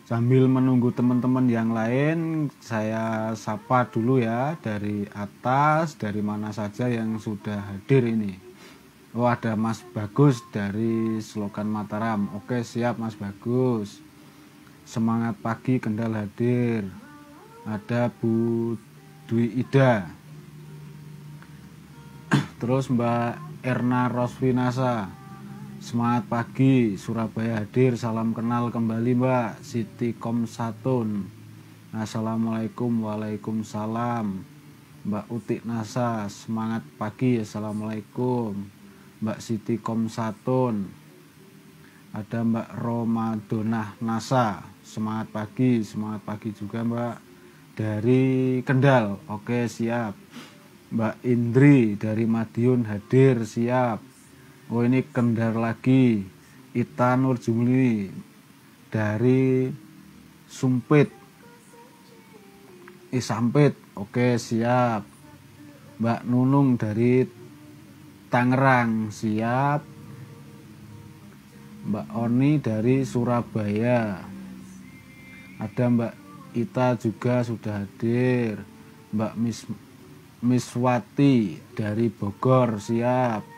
Sambil menunggu teman-teman yang lain, saya sapa dulu ya dari atas, dari mana saja yang sudah hadir ini. Oh, ada Mas Bagus dari Selokan Mataram. Oke, siap Mas Bagus. Semangat pagi Kendal hadir. Ada Bu Dwi Ida. Terus Mbak Erna Rosvinasa. Semangat pagi, Surabaya hadir. Salam kenal kembali Mbak Siti Komsatun. Assalamualaikum. Waalaikumsalam. Mbak Utik Nasa, semangat pagi. Assalamualaikum. Mbak Siti Komsatun. Ada Mbak Romadonah Nasa, semangat pagi juga Mbak dari Kendal. Oke, siap. Mbak Indri dari Madiun hadir, siap. Oh, ini Kendal lagi. Ita Nurjumli dari Sampit. Oke, siap. Mbak Nunung dari Tangerang, siap. Mbak Oni dari Surabaya. Ada Mbak Ita juga sudah hadir. Mbak Miswati dari Bogor, siap.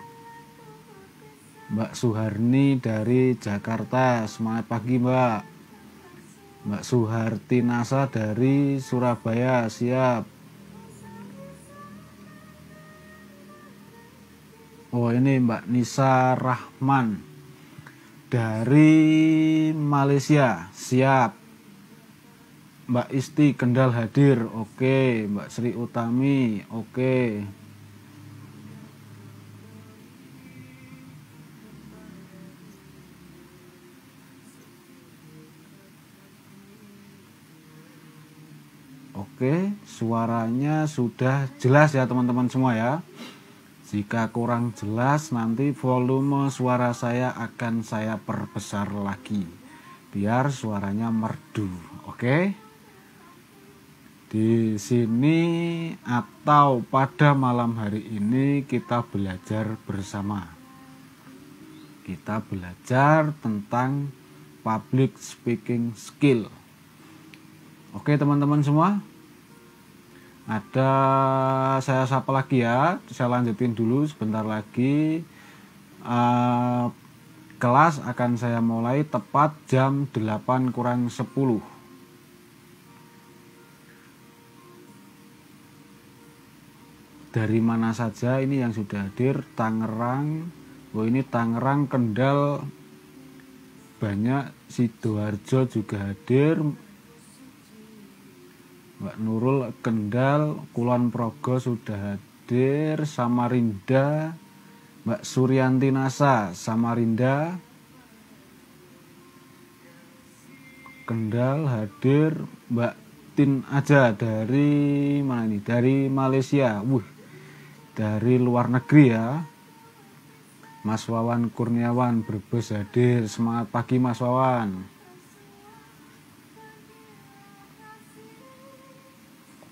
Mbak Suharni dari Jakarta, semangat pagi Mbak. Mbak Suharti Nasa dari Surabaya, siap. Oh, ini Mbak Nisa Rahman dari Malaysia, siap. Mbak Isti Kendal hadir, oke. Mbak Sri Utami, oke. Oke, suaranya sudah jelas ya teman-teman semua ya. Jika kurang jelas nanti volume suara saya akan saya perbesar lagi biar suaranya merdu. Oke. Di sini atau pada malam hari ini kita belajar bersama. Kita belajar tentang public speaking skill. Oke teman-teman semua. Ada saya sapa lagi ya. Saya lanjutin dulu sebentar lagi. Kelas akan saya mulai tepat jam 8 kurang 10. Dari mana saja ini yang sudah hadir? Tangerang. Oh, ini Tangerang, Kendal banyak. Sidoarjo juga hadir. Mbak Nurul Kendal, Kulon Progo sudah hadir. Samarinda, Mbak Suryanti Nasa, Samarinda. Kendal hadir. Mbak Tin aja dari mana ini? Dari Malaysia. Dari luar negeri ya. Mas Wawan Kurniawan Brebes hadir. Semangat pagi Mas Wawan.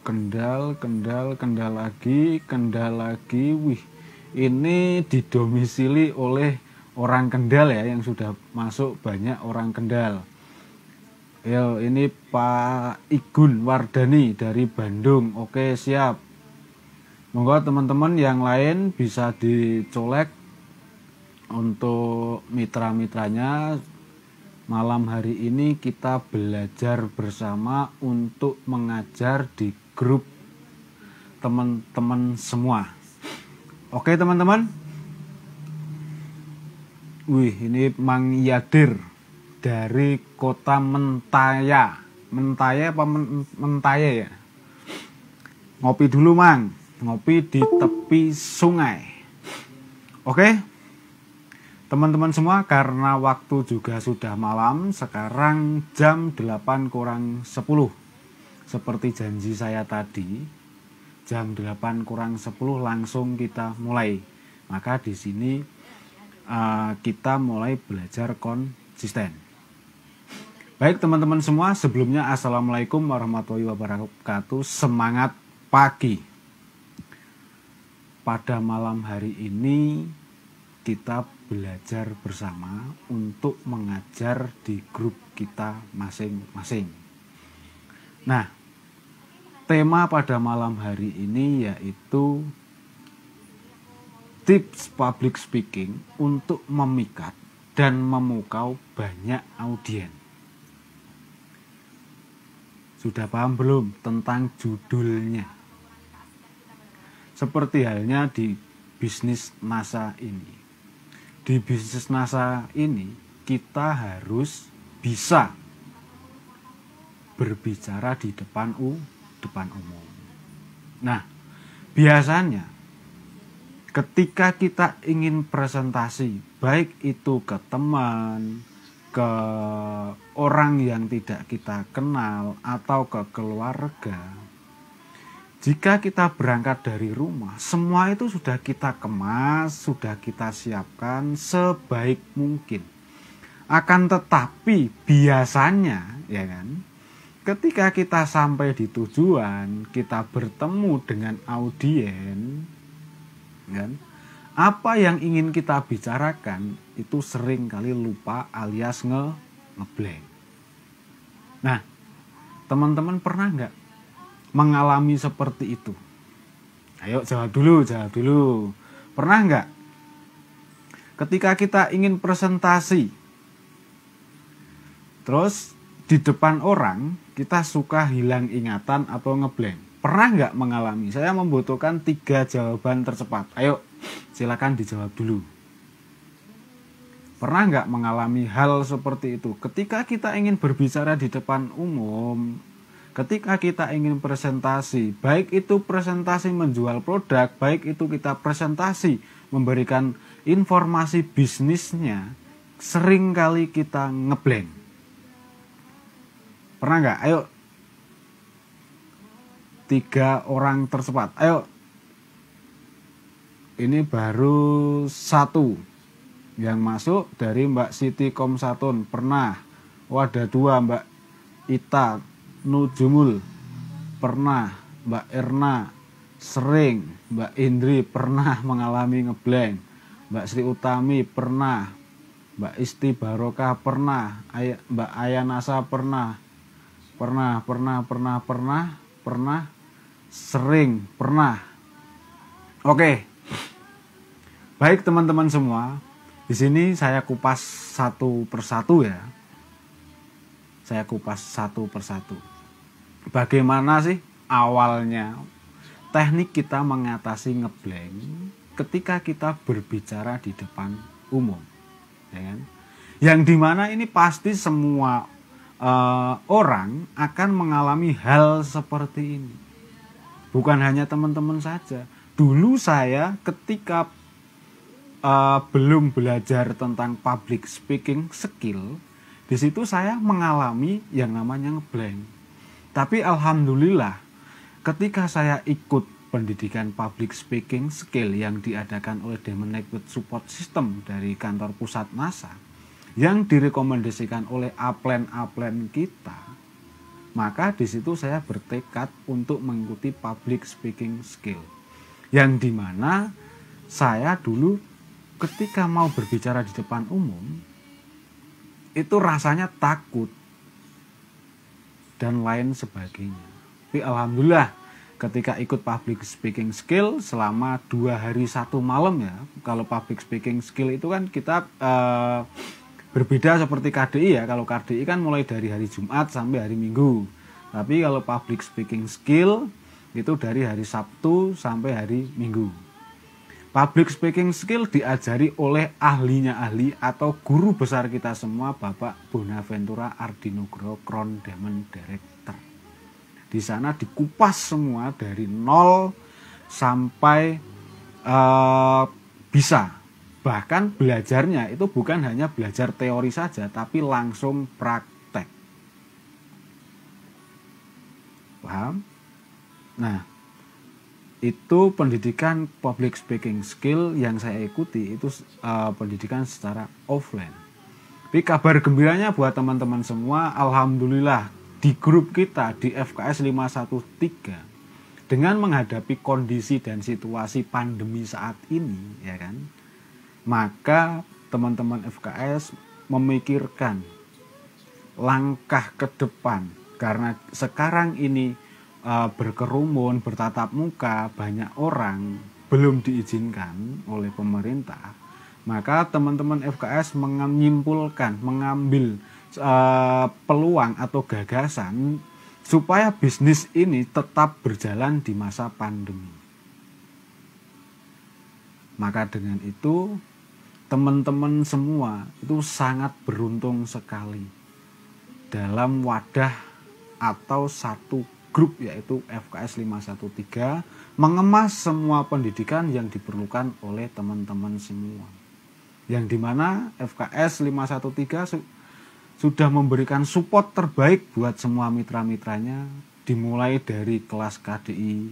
Kendal lagi. Ini didomisili oleh orang Kendal ya, yang sudah masuk banyak orang Kendal. Yo, ini Pak Igun Wardani dari Bandung. Oke, siap. Monggo teman-teman yang lain bisa dicolek untuk mitra-mitranya. Malam hari ini kita belajar bersama untuk mengajar di grup teman-teman semua. Oke teman-teman. Ini Mang Yadir dari kota Mentaya. Mentaya apa Mentaya ya? Ngopi dulu Mang. Ngopi di tepi sungai. Oke. Teman-teman semua, karena waktu juga sudah malam, sekarang jam 8 kurang 10. Seperti janji saya tadi, jam 8 kurang 10 langsung kita mulai. Maka di sini kita mulai belajar konsisten. Baik teman-teman semua, sebelumnya Assalamualaikum warahmatullahi wabarakatuh. Semangat pagi. Pada malam hari ini kita belajar bersama untuk mengajar di grup kita masing-masing. Nah, tema pada malam hari ini yaitu tips public speaking untuk memikat dan memukau banyak audiens. Sudah paham belum tentang judulnya? Seperti halnya di bisnis NASA ini. Di bisnis NASA ini kita harus bisa berbicara di depan umum. Nah, biasanya ketika kita ingin presentasi, baik itu ke teman, ke orang yang tidak kita kenal, atau ke keluarga, jika kita berangkat dari rumah, semua itu sudah kita kemas, sudah kita siapkan sebaik mungkin. Akan tetapi biasanya, ya kan, ketika kita sampai di tujuan, kita bertemu dengan audiens, kan, apa yang ingin kita bicarakan itu sering kali lupa alias ngeblank. Nah, teman-teman pernah nggak mengalami seperti itu? Ayo jawab dulu. Pernah nggak? Ketika kita ingin presentasi, terus di depan orang kita suka hilang ingatan atau ngeblank. Pernah nggak mengalami? Saya membutuhkan 3 jawaban tercepat. Ayo, silakan dijawab dulu. Pernah nggak mengalami hal seperti itu? Ketika kita ingin berbicara di depan umum, ketika kita ingin presentasi, baik itu presentasi menjual produk, baik itu kita presentasi memberikan informasi bisnisnya, seringkali kita ngeblank. Pernah nggak? Ayo, 3 orang tercepat. Ayo. Ini baru 1 yang masuk dari Mbak Siti Komsatun. Pernah. Oh, ada 2, Mbak Ita Nujumul. Pernah. Mbak Erna sering. Mbak Indri pernah mengalami ngeblank. Mbak Sri Utami pernah. Mbak Isti Barokah pernah. Mbak Ayanasa pernah. Pernah. Sering, pernah. Oke. Baik teman-teman semua, di sini saya kupas satu persatu ya. Saya kupas satu persatu. Bagaimana sih awalnya teknik kita mengatasi ngeblank ketika kita berbicara di depan umum, ya kan? Yang dimana ini pasti semua orang akan mengalami hal seperti ini. Bukan hanya teman-teman saja. Dulu saya ketika belum belajar tentang public speaking skill, di situ saya mengalami yang namanya ngeblank. Tapi alhamdulillah, ketika saya ikut pendidikan public speaking skill yang diadakan oleh Demendikbud Support System dari kantor pusat NASA, yang direkomendasikan oleh upline kita, maka di situ saya bertekad untuk mengikuti public speaking skill. Yang dimana saya dulu ketika mau berbicara di depan umum, itu rasanya takut dan lain sebagainya. Tapi alhamdulillah ketika ikut public speaking skill selama 2 hari 1 malam ya. Kalau public speaking skill itu kan kita berbeda seperti KDI ya. Kalau KDI kan mulai dari hari Jumat sampai hari Minggu. Tapi kalau public speaking skill itu dari hari Sabtu sampai hari Minggu. Public speaking skill diajari oleh ahlinya ahli atau guru besar kita semua, Bapak Bonaventura Ardinugroho, Crown Diamond Director. Di sana dikupas semua dari nol sampai bisa. Bahkan belajarnya itu bukan hanya belajar teori saja, tapi langsung praktek. Paham? Nah, itu pendidikan public speaking skill yang saya ikuti itu pendidikan secara offline. Tapi kabar gembiranya buat teman-teman semua, alhamdulillah di grup kita di FKS 513 dengan menghadapi kondisi dan situasi pandemi saat ini, ya kan, maka teman-teman FKS memikirkan langkah ke depan, karena sekarang ini berkerumun, bertatap muka, banyak orang belum diizinkan oleh pemerintah. Maka teman-teman FKS menyimpulkan, mengambil peluang atau gagasan supaya bisnis ini tetap berjalan di masa pandemi. Maka dengan itu teman-teman semua itu sangat beruntung sekali dalam wadah atau satu grup, yaitu FKS 513, mengemas semua pendidikan yang diperlukan oleh teman-teman semua. Yang dimana FKS 513 sudah memberikan support terbaik buat semua mitra-mitranya, dimulai dari kelas KDI,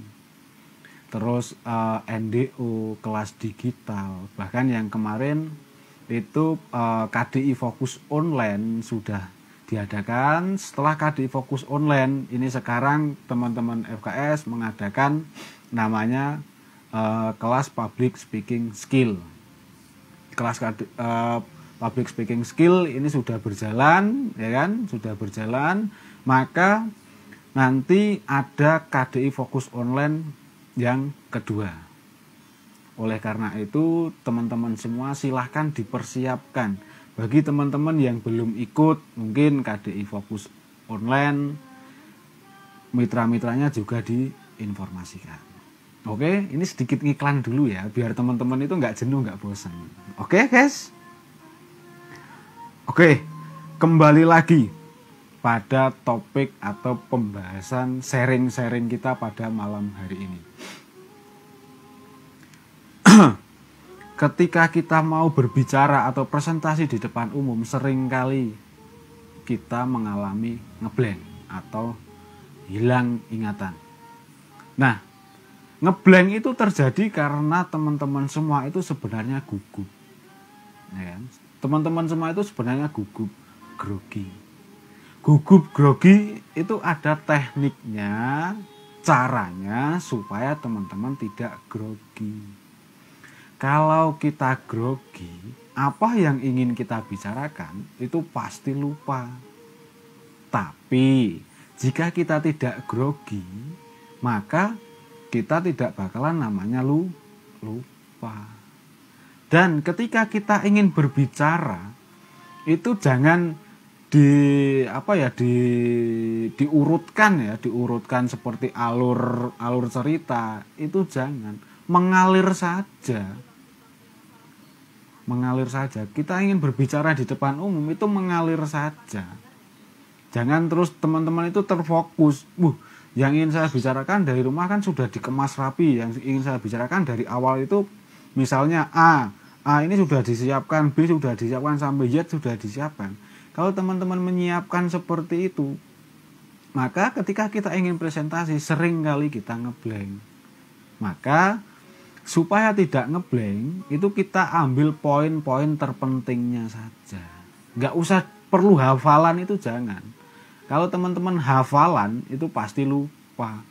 terus NDO, kelas digital, bahkan yang kemarin itu KDI fokus online sudah diadakan. Setelah KDI fokus online ini, sekarang teman-teman FKS mengadakan namanya kelas public speaking skill. Kelas public speaking skill ini sudah berjalan, ya kan? Sudah berjalan. Maka nanti ada KDI fokus online yang kedua. Oleh karena itu teman-teman semua silahkan dipersiapkan. Bagi teman-teman yang belum ikut mungkin KDI fokus online, mitra-mitranya juga diinformasikan. Oke, ini sedikit iklan dulu ya, biar teman-teman itu nggak jenuh, nggak bosan. Oke guys. Oke, kembali lagi pada topik atau pembahasan sharing-sharing kita pada malam hari ini. Ketika kita mau berbicara atau presentasi di depan umum, seringkali kita mengalami ngeblank atau hilang ingatan. Nah, ngeblank itu terjadi karena teman-teman semua itu sebenarnya gugup. Ya, teman-teman semua itu sebenarnya gugup, grogi. Gugup grogi itu ada tekniknya, caranya supaya teman-teman tidak grogi. Kalau kita grogi, apa yang ingin kita bicarakan itu pasti lupa. Tapi jika kita tidak grogi, maka kita tidak bakalan namanya lupa. Dan ketika kita ingin berbicara, itu jangan diurutkan seperti alur cerita. Itu jangan, mengalir saja. Kita ingin berbicara di depan umum itu mengalir saja. Jangan terus teman-teman itu terfokus. Yang ingin saya bicarakan dari rumah kan sudah dikemas rapi. Yang ingin saya bicarakan dari awal itu misalnya A ini sudah disiapkan, B sudah disiapkan, sampai Z sudah disiapkan. Kalau teman-teman menyiapkan seperti itu, maka ketika kita ingin presentasi sering kali kita ngeblank. Maka supaya tidak ngeblank, itu kita ambil poin-poin terpentingnya saja. Nggak usah perlu hafalan, itu jangan. Kalau teman-teman hafalan, itu pasti lupa.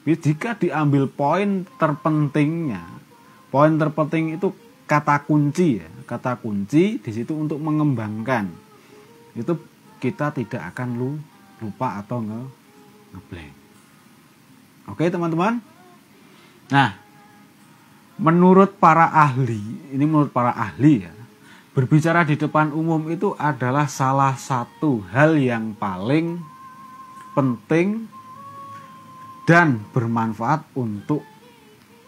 Jika diambil poin terpentingnya, poin terpenting itu kata kunci ya. Kata kunci di situ untuk mengembangkan. Itu kita tidak akan lupa atau ngeblank. Oke teman-teman? Nah, menurut para ahli ya, berbicara di depan umum itu adalah salah satu hal yang paling penting dan bermanfaat untuk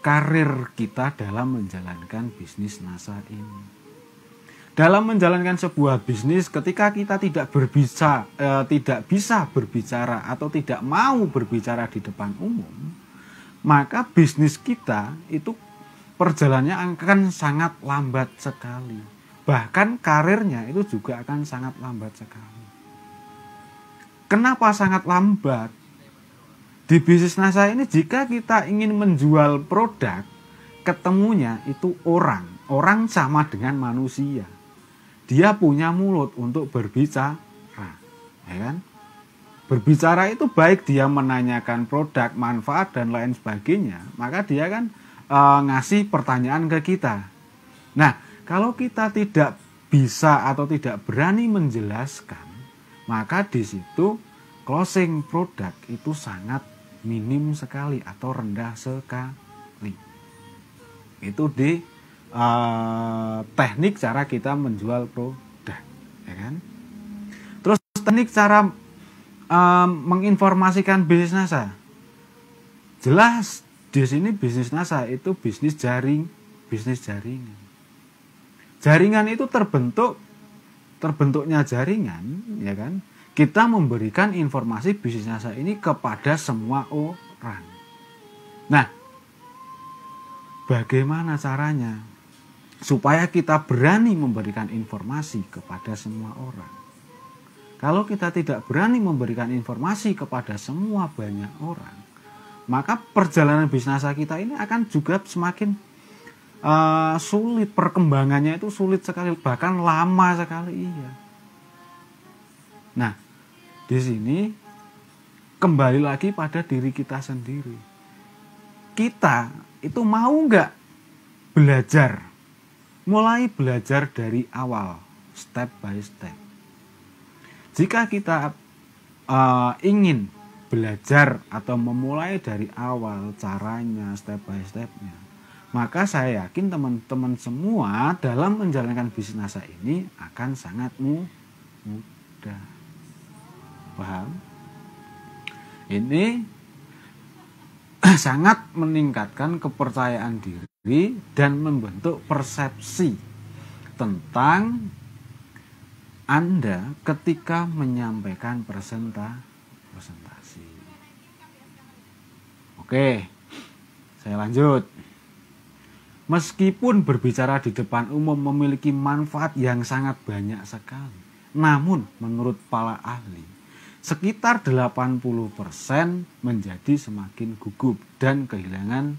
karir kita dalam menjalankan bisnis NASA ini. Dalam menjalankan sebuah bisnis, ketika kita tidak bisa berbicara atau tidak mau berbicara di depan umum, maka bisnis kita itu perjalanannya akan sangat lambat sekali. Bahkan karirnya itu juga akan sangat lambat sekali. Kenapa sangat lambat? Di bisnis NASA ini jika kita ingin menjual produk, ketemunya itu orang. Orang sama dengan manusia. Dia punya mulut untuk berbicara. Ya kan? Berbicara itu baik dia menanyakan produk, manfaat, dan lain sebagainya. Maka dia kan ngasih pertanyaan ke kita. Nah, Kalau kita tidak bisa atau tidak berani menjelaskan, maka di situ closing produk itu sangat minim sekali atau rendah sekali. Itu di teknik cara kita menjual produk, ya kan? Terus teknik cara menginformasikan bisnis NASA. Jelas di sini bisnis NASA itu bisnis jaringan. Jaringan itu terbentuknya jaringan, ya kan? Kita memberikan informasi bisnis NASA ini kepada semua orang. Nah, bagaimana caranya supaya kita berani memberikan informasi kepada semua orang? Kalau kita tidak berani memberikan informasi kepada semua banyak orang, maka perjalanan bisnis NASA kita ini akan juga semakin sulit, perkembangannya itu sulit sekali, bahkan lama sekali. Iya. Nah, di sini kembali lagi pada diri kita sendiri. Kita itu mau nggak belajar, mulai belajar dari awal, step by step. Jika kita ingin belajar atau memulai dari awal caranya, step by stepnya, maka saya yakin teman-teman semua dalam menjalankan bisnis NASA ini akan sangat mudah. Paham? Ini sangat meningkatkan kepercayaan diri dan membentuk persepsi tentang Anda ketika menyampaikan presentasi. Oke, saya lanjut. Meskipun berbicara di depan umum memiliki manfaat yang sangat banyak sekali, namun menurut para ahli, sekitar 80% menjadi semakin gugup dan kehilangan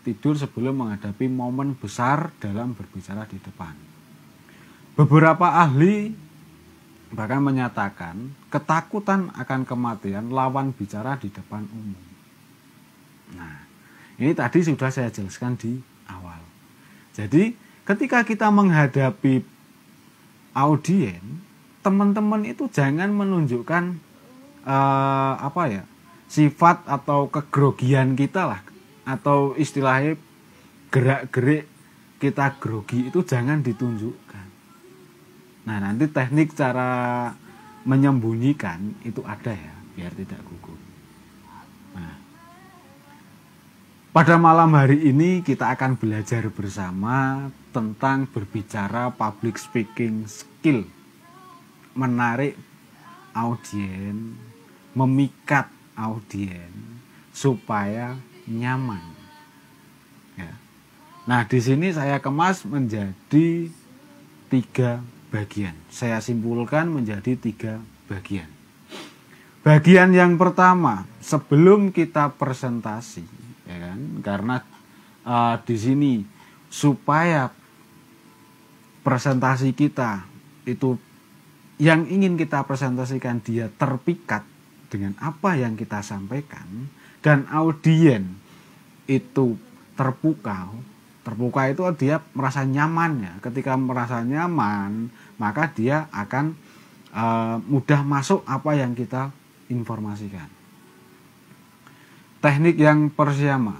tidur sebelum menghadapi momen besar dalam berbicara di depan. Beberapa ahli bahkan menyatakan ketakutan akan kematian lawan bicara di depan umum. Nah, ini tadi sudah saya jelaskan di awal. Jadi ketika kita menghadapi audien, teman-teman itu jangan menunjukkan sifat atau kegrogian kita lah, atau istilahnya gerak-gerik kita grogi itu jangan ditunjukkan. Nah, nanti teknik cara menyembunyikan itu ada ya, biar tidak gugup. Nah, pada malam hari ini kita akan belajar bersama tentang berbicara public speaking skill. Menarik audien, memikat audien supaya nyaman. Ya. Nah, di sini saya kemas menjadi 3 bagian. Saya simpulkan menjadi 3 bagian. Bagian yang pertama, sebelum kita presentasi, ya kan? Karena di sini supaya presentasi kita itu yang ingin kita presentasikan dia terpikat dengan apa yang kita sampaikan dan audien itu terpukau itu dia merasa nyaman ya. Ketika merasa nyaman, maka dia akan mudah masuk apa yang kita informasikan. Teknik yang pertama,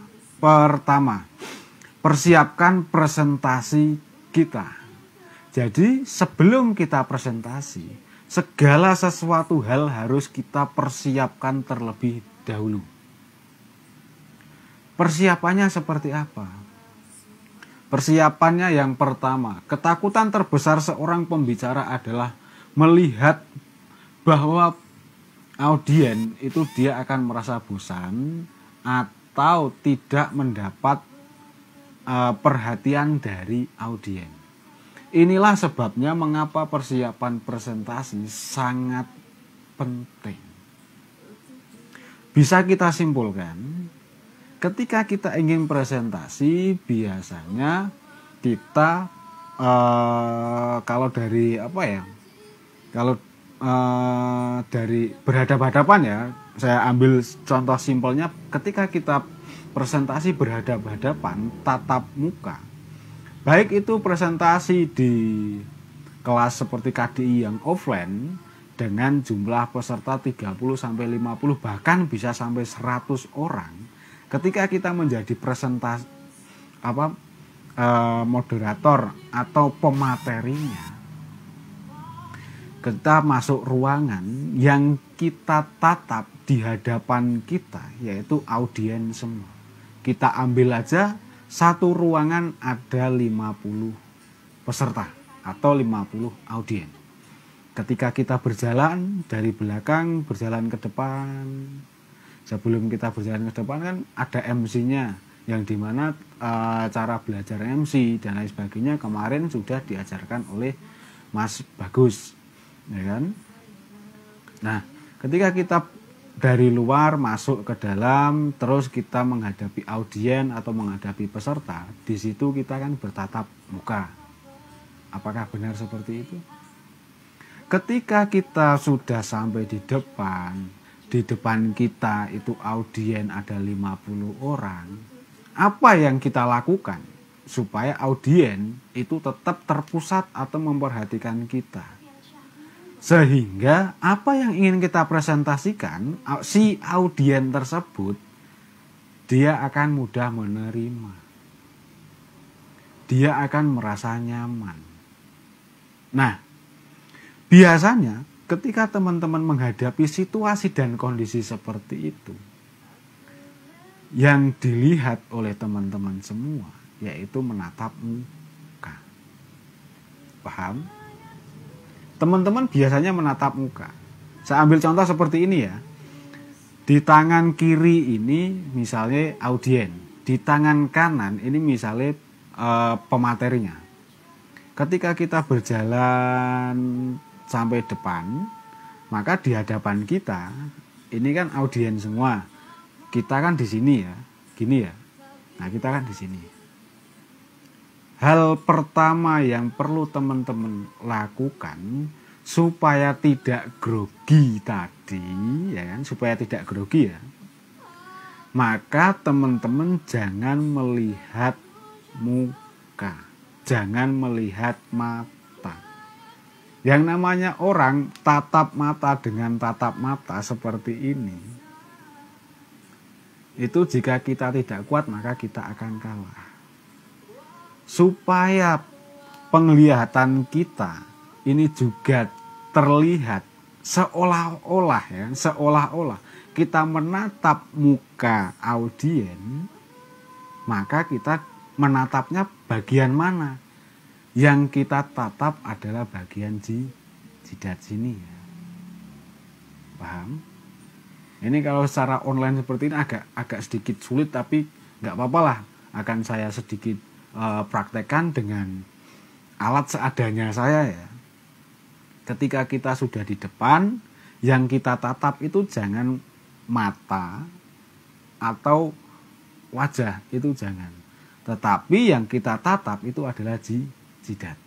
persiapkan presentasi kita. Jadi sebelum kita presentasi, segala sesuatu hal harus kita persiapkan terlebih dahulu. Persiapannya seperti apa? Persiapannya yang pertama, ketakutan terbesar seorang pembicara adalah melihat bahwa audien itu dia akan merasa bosan atau tidak mendapat perhatian dari audien. Inilah sebabnya mengapa persiapan presentasi sangat penting. Bisa kita simpulkan, ketika kita ingin presentasi, biasanya kita kalau dari dari berhadapan-hadapan ya, saya ambil contoh simpelnya, ketika kita presentasi berhadapan-hadapan tatap muka, Baik itu presentasi di kelas seperti KDI yang offline dengan jumlah peserta 30 sampai 50 bahkan bisa sampai 100 orang. Ketika kita menjadi moderator atau pematerinya, kita masuk ruangan yang kita tatap di hadapan kita, yaitu audiens semua. Kita ambil aja satu ruangan ada 50 peserta atau 50 audiens. Ketika kita berjalan dari belakang berjalan ke depan, sebelum kita berjalan ke depan kan ada MC-nya, yang dimana cara belajar MC dan lain sebagainya kemarin sudah diajarkan oleh Mas Bagus, ya kan? Nah, ketika kita dari luar masuk ke dalam, terus kita menghadapi audiens atau menghadapi peserta, di situ kita kan bertatap muka. Apakah benar seperti itu? Ketika kita sudah sampai di depan kita itu audiens ada 50 orang, apa yang kita lakukan supaya audiens itu tetap terpusat atau memperhatikan kita? Sehingga apa yang ingin kita presentasikan, si audiens tersebut dia akan mudah menerima. Dia akan merasa nyaman. Nah, biasanya ketika teman-teman menghadapi situasi dan kondisi seperti itu, yang dilihat oleh teman-teman semua yaitu menatap muka. Paham? Teman-teman biasanya menatap muka. Saya ambil contoh seperti ini ya. Di tangan kiri ini misalnya audiens, di tangan kanan ini misalnya pematerinya. Ketika kita berjalan sampai depan, maka di hadapan kita ini kan audiens semua. Kita kan di sini ya, gini ya. Nah, kita kan di sini. Hal pertama yang perlu teman-teman lakukan supaya tidak grogi tadi, ya kan, supaya tidak grogi ya, maka teman-teman jangan melihat muka, jangan melihat mata. Yang namanya orang tatap mata dengan tatap mata seperti ini, itu jika kita tidak kuat maka kita akan kalah. Supaya penglihatan kita ini juga terlihat seolah-olah kita menatap muka audiens, maka kita menatapnya bagian mana? Yang kita tatap adalah bagian jidat sini ya. Paham? Ini kalau secara online seperti ini agak sedikit sulit, tapi nggak apa-apa lah, akan saya sedikit praktekkan dengan alat seadanya saya ya. Ketika kita sudah di depan, yang kita tatap itu jangan mata atau wajah, itu jangan. Tetapi yang kita tatap itu adalah jidat.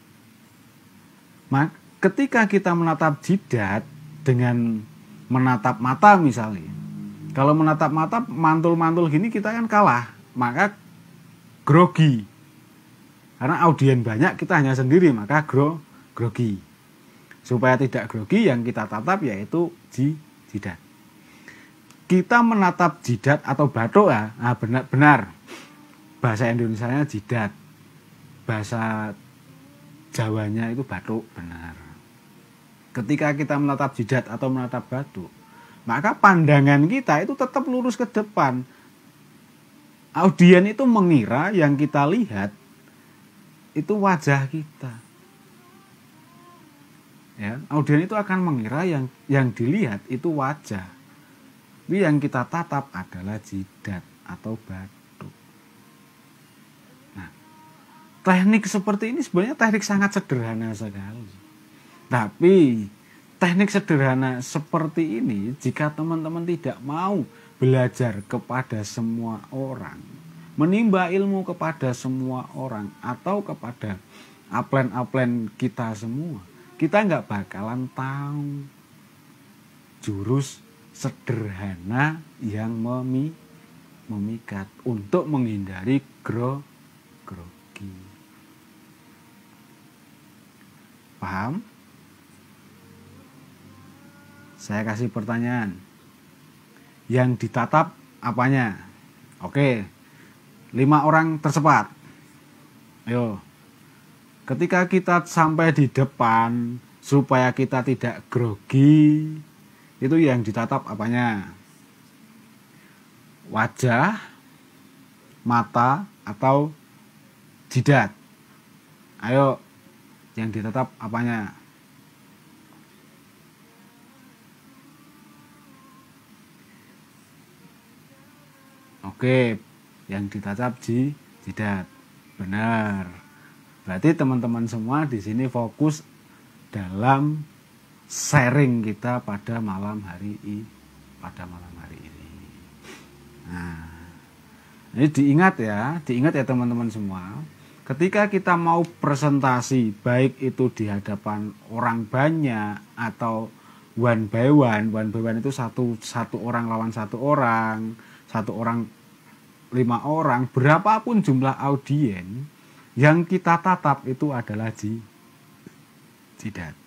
Ketika kita menatap jidat dengan menatap mata misalnya, kalau menatap mata mantul-mantul gini kita kan kalah, maka grogi. Karena audiens banyak, kita hanya sendiri, maka grogi. Supaya tidak grogi, yang kita tatap yaitu jidat. Kita menatap jidat atau bathuk ya, nah benar. Bahasa Indonesianya jidat. Bahasa Jawanya itu bathuk, benar. Ketika kita menatap jidat atau menatap bathuk, maka pandangan kita itu tetap lurus ke depan. Audiens itu mengira yang kita lihat itu wajah kita. Ya, audiens itu akan mengira yang dilihat itu wajah. Tapi yang kita tatap adalah jidat atau bathuk. Nah, teknik seperti ini sebenarnya teknik sangat sederhana sekali. Tapi teknik sederhana seperti ini jika teman-teman tidak mau belajar kepada semua orang, menimba ilmu kepada semua orang atau kepada upline kita semua, kita nggak bakalan tahu jurus sederhana yang memikat untuk menghindari grogi. Paham? Saya kasih pertanyaan. Yang ditatap apanya? Oke. 5 orang tercepat. Ayo. Ketika kita sampai di depan, supaya kita tidak grogi, itu yang ditatap apanya? Wajah, mata, atau jidat? Ayo, yang ditatap apanya? Oke, yang ditatap jidat. Benar. Berarti teman-teman semua di sini fokus dalam sharing kita pada malam hari ini. Nah, ini diingat ya teman-teman semua. Ketika kita mau presentasi, baik itu di hadapan orang banyak atau one by one itu satu orang lawan satu orang 5 orang, berapapun jumlah audien, yang kita tatap itu adalah jidat.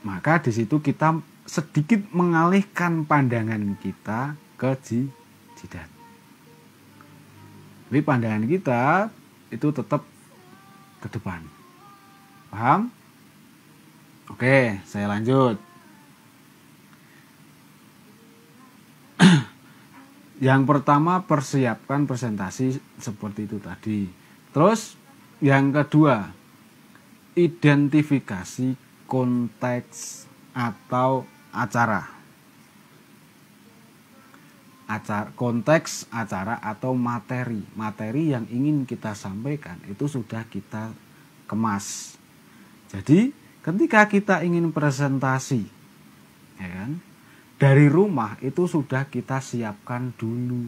Maka di situ kita sedikit mengalihkan pandangan kita ke jidat. Tapi pandangan kita itu tetap ke depan. Paham? Oke, saya lanjut. Yang pertama, persiapkan presentasi seperti itu tadi. Terus yang kedua, identifikasi konteks atau acara. Konteks acara atau materi yang ingin kita sampaikan itu sudah kita kemas. Jadi ketika kita ingin presentasi, ya kan, dari rumah itu sudah kita siapkan dulu.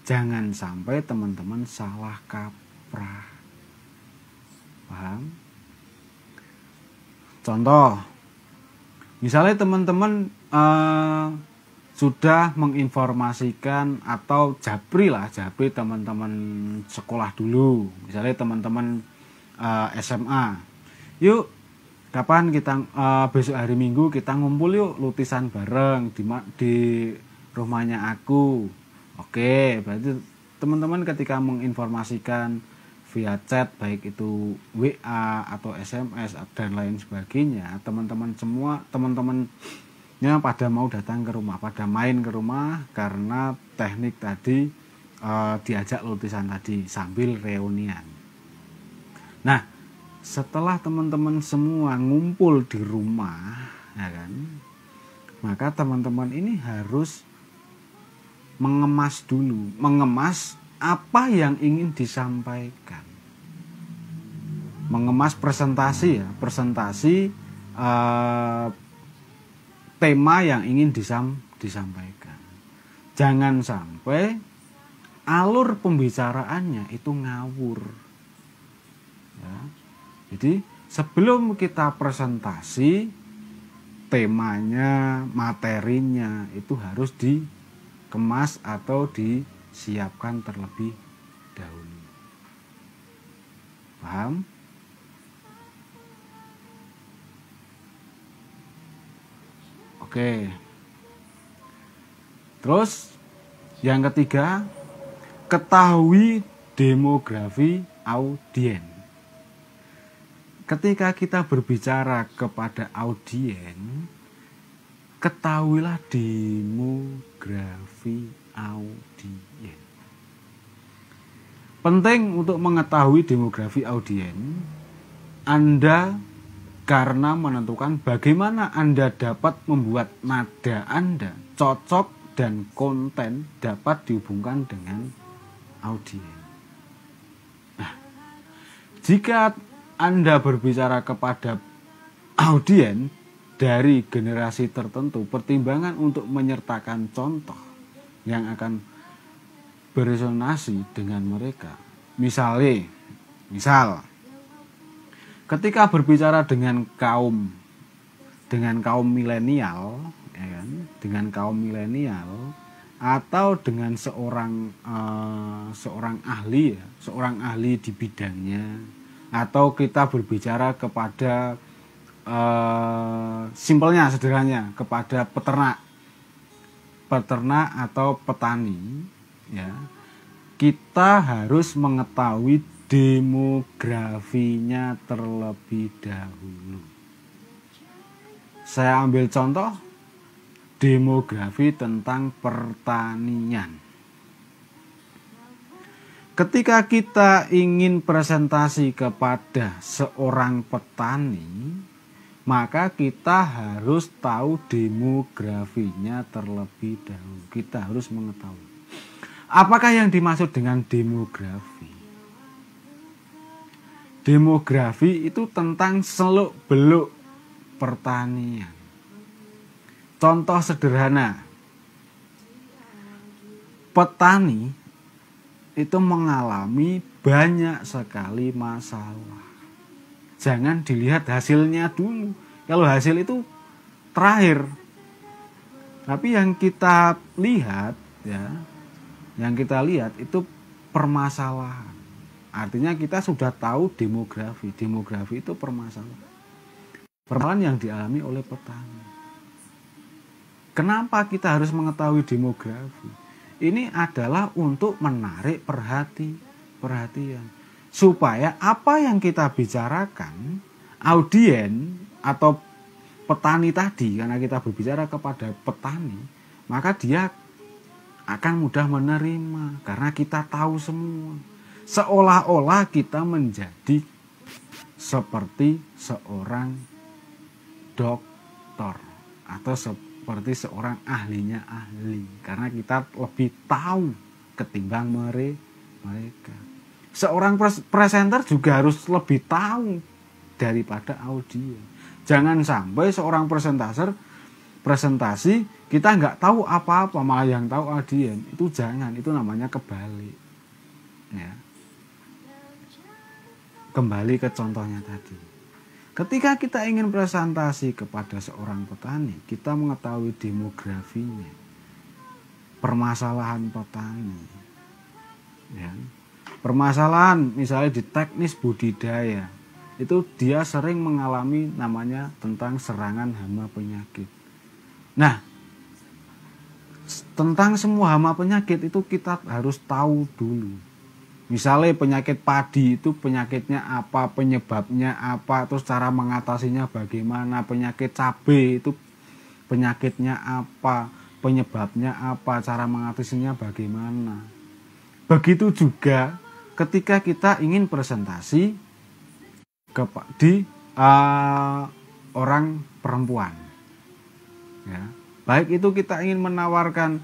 Jangan sampai teman-teman salah kaprah. Paham? Contoh, misalnya teman-teman sudah menginformasikan atau japri teman-teman sekolah dulu. Misalnya teman-teman SMA. Yuk, kapan kita besok hari Minggu kita ngumpul yuk lutisan bareng di rumahnya aku. Oke, berarti teman-teman ketika menginformasikan via chat, baik itu WA atau SMS dan lain sebagainya, teman-temannya pada mau datang ke rumah, pada main ke rumah karena teknik tadi diajak lutisan tadi sambil reunian. Nah, setelah teman-teman semua ngumpul di rumah, ya kan, maka teman-teman ini harus mengemas apa yang ingin disampaikan, mengemas presentasi tema yang ingin disampaikan. Jangan sampai alur pembicaraannya itu ngawur. Ya. Jadi sebelum kita presentasi, temanya, materinya itu harus dikemas atau disiapkan terlebih dahulu. Paham? Oke. Terus yang ketiga, ketahui demografi audien. Ketika kita berbicara kepada audien, ketahuilah demografi audien. Penting untuk mengetahui demografi audien Anda karena menentukan bagaimana Anda dapat membuat nada Anda cocok dan konten dapat dihubungkan dengan audien. Nah, jika Anda berbicara kepada audien dari generasi tertentu, pertimbangan untuk menyertakan contoh yang akan beresonansi dengan mereka. Misal, ketika berbicara dengan kaum milenial, ya kan, dengan kaum milenial atau dengan seorang ahli di bidangnya, atau kita berbicara kepada simpelnya, sederhananya, kepada peternak atau petani, ya, kita harus mengetahui demografinya terlebih dahulu. Saya ambil contoh demografi tentang pertanian. Ketika kita ingin presentasi kepada seorang petani, maka kita harus tahu demografinya terlebih dahulu. Kita harus mengetahui. Apakah yang dimaksud dengan demografi? Demografi itu tentang seluk-beluk pertanian. Contoh sederhana, petani itu mengalami banyak sekali masalah. Jangan dilihat hasilnya dulu. Kalau hasil itu terakhir. Tapi yang kita lihat, ya, yang kita lihat itu permasalahan. Artinya kita sudah tahu demografi. Demografi itu permasalahan. Permasalahan yang dialami oleh petani. Kenapa kita harus mengetahui demografi? Ini adalah untuk menarik perhatian. Supaya apa yang kita bicarakan, audien atau petani tadi, karena kita berbicara kepada petani, maka dia akan mudah menerima karena kita tahu semua. Seolah-olah kita menjadi seperti seorang dokter atau seperti seorang ahlinya ahli, karena kita lebih tahu ketimbang mereka. Seorang presenter juga harus lebih tahu daripada audien. Jangan sampai seorang presentasi kita nggak tahu apa-apa, malah yang tahu audien. Itu jangan, itu namanya kebalik. Ya. Kembali ke contohnya tadi. Ketika kita ingin presentasi kepada seorang petani, kita mengetahui demografinya, permasalahan petani. Ya. Permasalahan misalnya di teknis budidaya, itu dia sering mengalami namanya tentang serangan hama penyakit. Nah, tentang semua hama penyakit itu kita harus tahu dulu. Misalnya penyakit padi itu penyakitnya apa, penyebabnya apa, terus cara mengatasinya bagaimana. Penyakit cabai itu penyakitnya apa, penyebabnya apa, cara mengatasinya bagaimana. Begitu juga ketika kita ingin presentasi di orang perempuan, ya, baik itu kita ingin menawarkan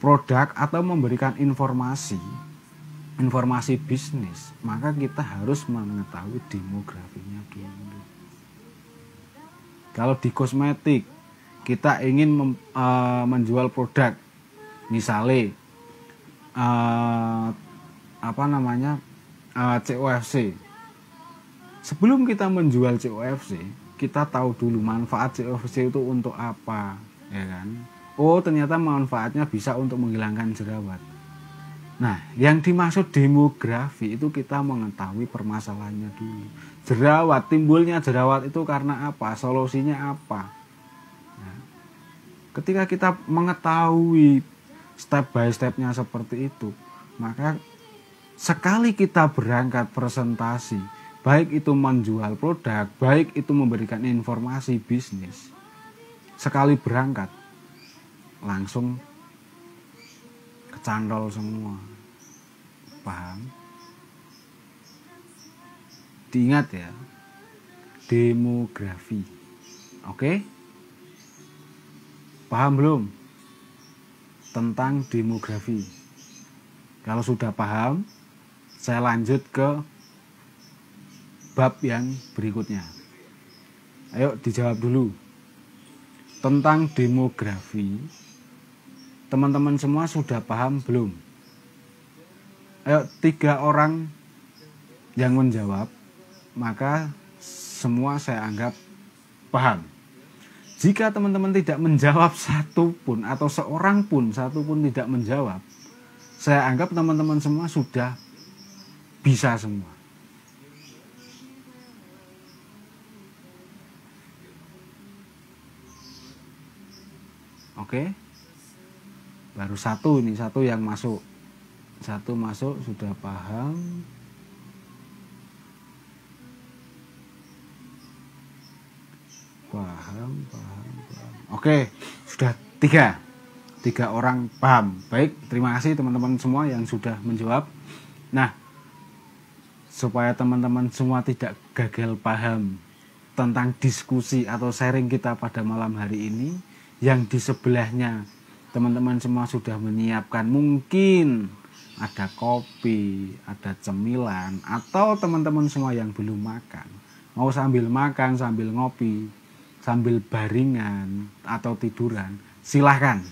produk atau memberikan informasi bisnis, maka kita harus mengetahui demografinya dulu. Kalau di kosmetik kita ingin menjual produk, misalnya COFC. Sebelum kita menjual COFC, kita tahu dulu manfaat COFC itu untuk apa, ya kan? Oh, ternyata manfaatnya bisa untuk menghilangkan jerawat. Nah, yang dimaksud demografi itu kita mengetahui permasalahannya dulu. Timbulnya jerawat itu karena apa? Solusinya apa? Ya. Ketika kita mengetahui step by stepnya seperti itu, maka sekali kita berangkat presentasi, baik itu menjual produk, baik itu memberikan informasi bisnis, sekali berangkat langsung kecantol semua. Paham? Diingat ya, demografi. Oke? Paham belum tentang demografi? Kalau sudah paham, saya lanjut ke bab yang berikutnya. Ayo dijawab dulu. Tentang demografi, teman-teman semua sudah paham belum? Ayo 3 orang yang menjawab, maka semua saya anggap paham. Jika teman-teman tidak menjawab satu pun atau seorang pun, satu pun tidak menjawab, saya anggap teman-teman semua sudah bisa semua. Oke, baru satu ini, satu yang masuk. Satu masuk, sudah paham. Paham. Oke, sudah tiga orang paham. Baik, terima kasih teman-teman semua yang sudah menjawab. Nah, supaya teman-teman semua tidak gagal paham tentang diskusi atau sharing kita pada malam hari ini, yang di sebelahnya teman-teman semua sudah menyiapkan mungkin ada kopi, ada cemilan, atau teman-teman semua yang belum makan, mau sambil makan, sambil ngopi, sambil baringan atau tiduran, silahkan.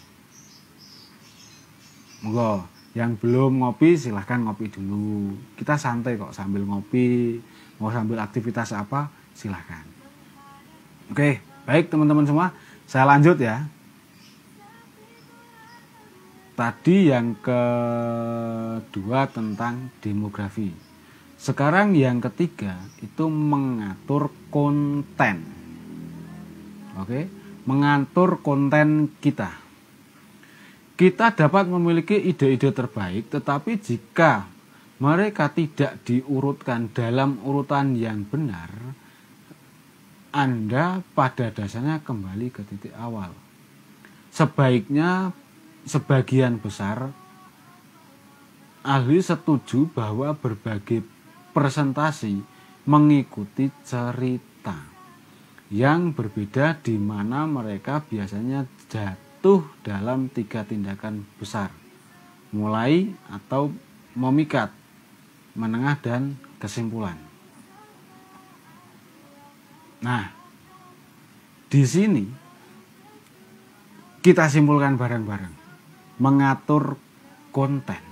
Monggo, yang belum ngopi silahkan ngopi dulu. Kita santai kok sambil ngopi, mau sambil aktivitas apa silahkan. Oke, baik teman-teman semua, saya lanjut ya. Tadi yang kedua tentang demografi. Sekarang yang ketiga itu mengatur konten. Oke, mengatur konten kita. Kita dapat memiliki ide-ide terbaik, tetapi jika mereka tidak diurutkan dalam urutan yang benar, Anda pada dasarnya kembali ke titik awal. Sebaiknya sebagian besar ahli setuju bahwa berbagai presentasi mengikuti cerita yang berbeda, di mana mereka biasanya jatuh dalam 3 tindakan besar: mulai atau memikat, menengah, dan kesimpulan. Nah, di sini kita simpulkan bareng-bareng. Mengatur konten.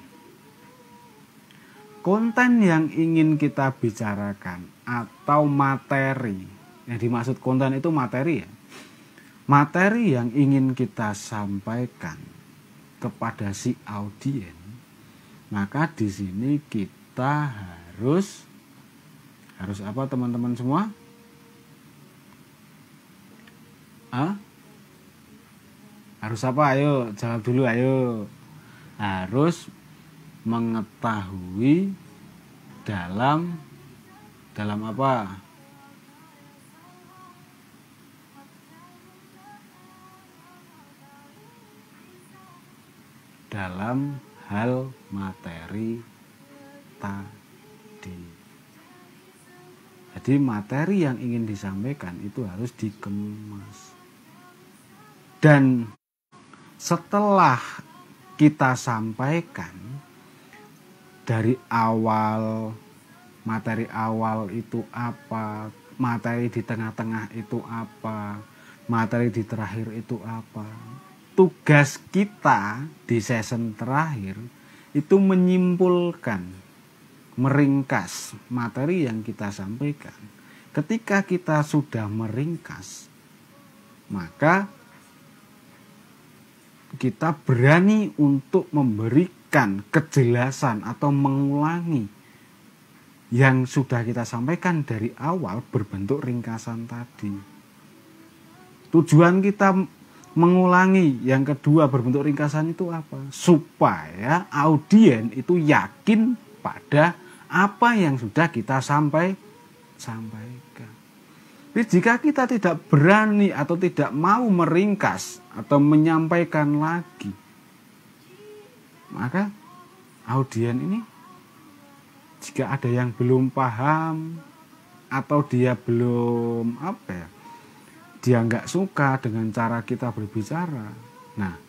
Konten yang ingin kita bicarakan atau materi, yang dimaksud konten itu materi ya. Materi yang ingin kita sampaikan kepada si audien, maka di sini kita harus apa teman-teman semua? Harus apa? Ayo jawab dulu, ayo. Harus mengetahui dalam apa? Dalam hal materi tadi. Jadi materi yang ingin disampaikan itu harus dikemas. Dan setelah kita sampaikan dari awal, materi awal itu apa, materi di tengah-tengah itu apa, materi di terakhir itu apa. Tugas kita di season terakhir itu menyimpulkan, meringkas materi yang kita sampaikan. Ketika kita sudah meringkas, maka kita berani untuk memberikan kejelasan atau mengulangi yang sudah kita sampaikan dari awal berbentuk ringkasan tadi. Tujuan kita mengulangi yang kedua berbentuk ringkasan itu apa? Supaya audien itu yakin pada apa yang sudah kita sampaikan. Jadi jika kita tidak berani atau tidak mau meringkas atau menyampaikan lagi, maka audien ini jika ada yang belum paham atau dia belum dia nggak suka dengan cara kita berbicara, nah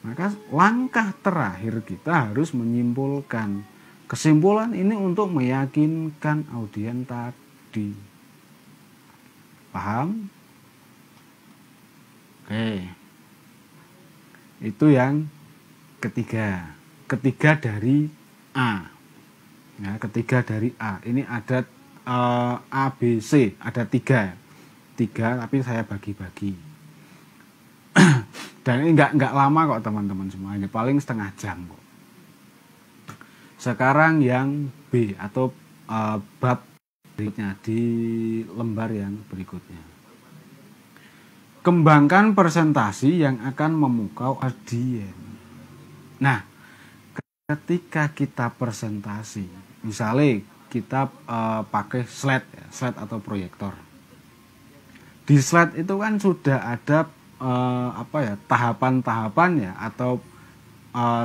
maka langkah terakhir kita harus menyimpulkan. Kesimpulan ini untuk meyakinkan audien tadi. Paham? Oke. Itu yang ketiga. Ketiga dari A. Ya, ketiga dari A. Ini ada A, B, C. Ada 3. 3 tapi saya bagi-bagi. Dan ini nggak lama kok teman-teman semua. Ini paling setengah jam kok. Sekarang yang B atau bab berikutnya, di lembar yang berikutnya. kembangkan presentasi yang akan memukau audien. Nah, ketika kita presentasi, misalnya kita pakai slide atau proyektor. Di slide itu kan sudah ada tahapan-tahapan ya, atau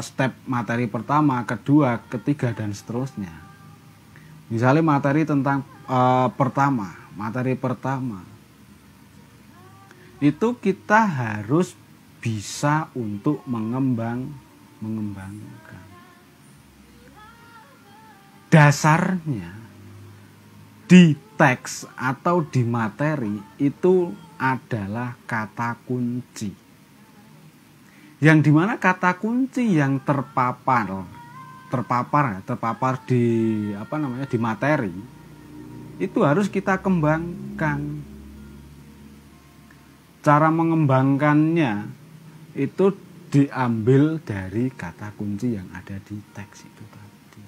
step materi pertama, kedua, ketiga, dan seterusnya. Misalnya materi tentang materi pertama itu kita harus bisa untuk mengembangkan. Dasarnya di teks atau di materi itu adalah kata kunci. Yang dimana kata kunci yang terpapar di di materi itu harus kita kembangkan. Cara mengembangkannya itu diambil dari kata kunci yang ada di teks itu tadi.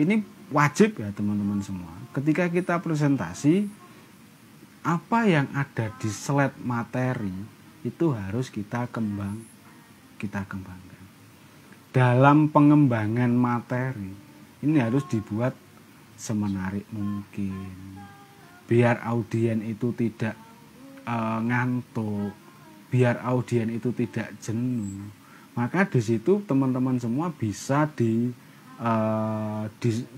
Ini wajib ya teman-teman semua. Ketika kita presentasi, apa yang ada di slide materi itu harus kita kembangkan. Dalam pengembangan materi ini harus dibuat semenarik mungkin, biar audien itu tidak ngantuk, biar audien itu tidak jenuh. Maka di situ teman-teman semua bisa di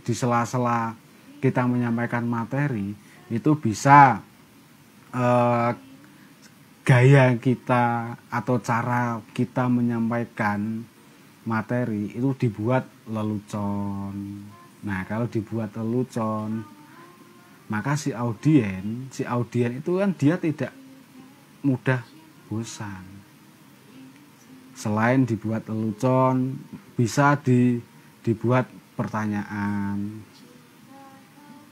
sela-sela kita menyampaikan materi itu bisa gaya kita atau cara kita menyampaikan materi itu dibuat lelucon. Nah, kalau dibuat lelucon, maka si audien itu kan dia tidak mudah bosan. Selain dibuat lelucon, bisa dibuat pertanyaan.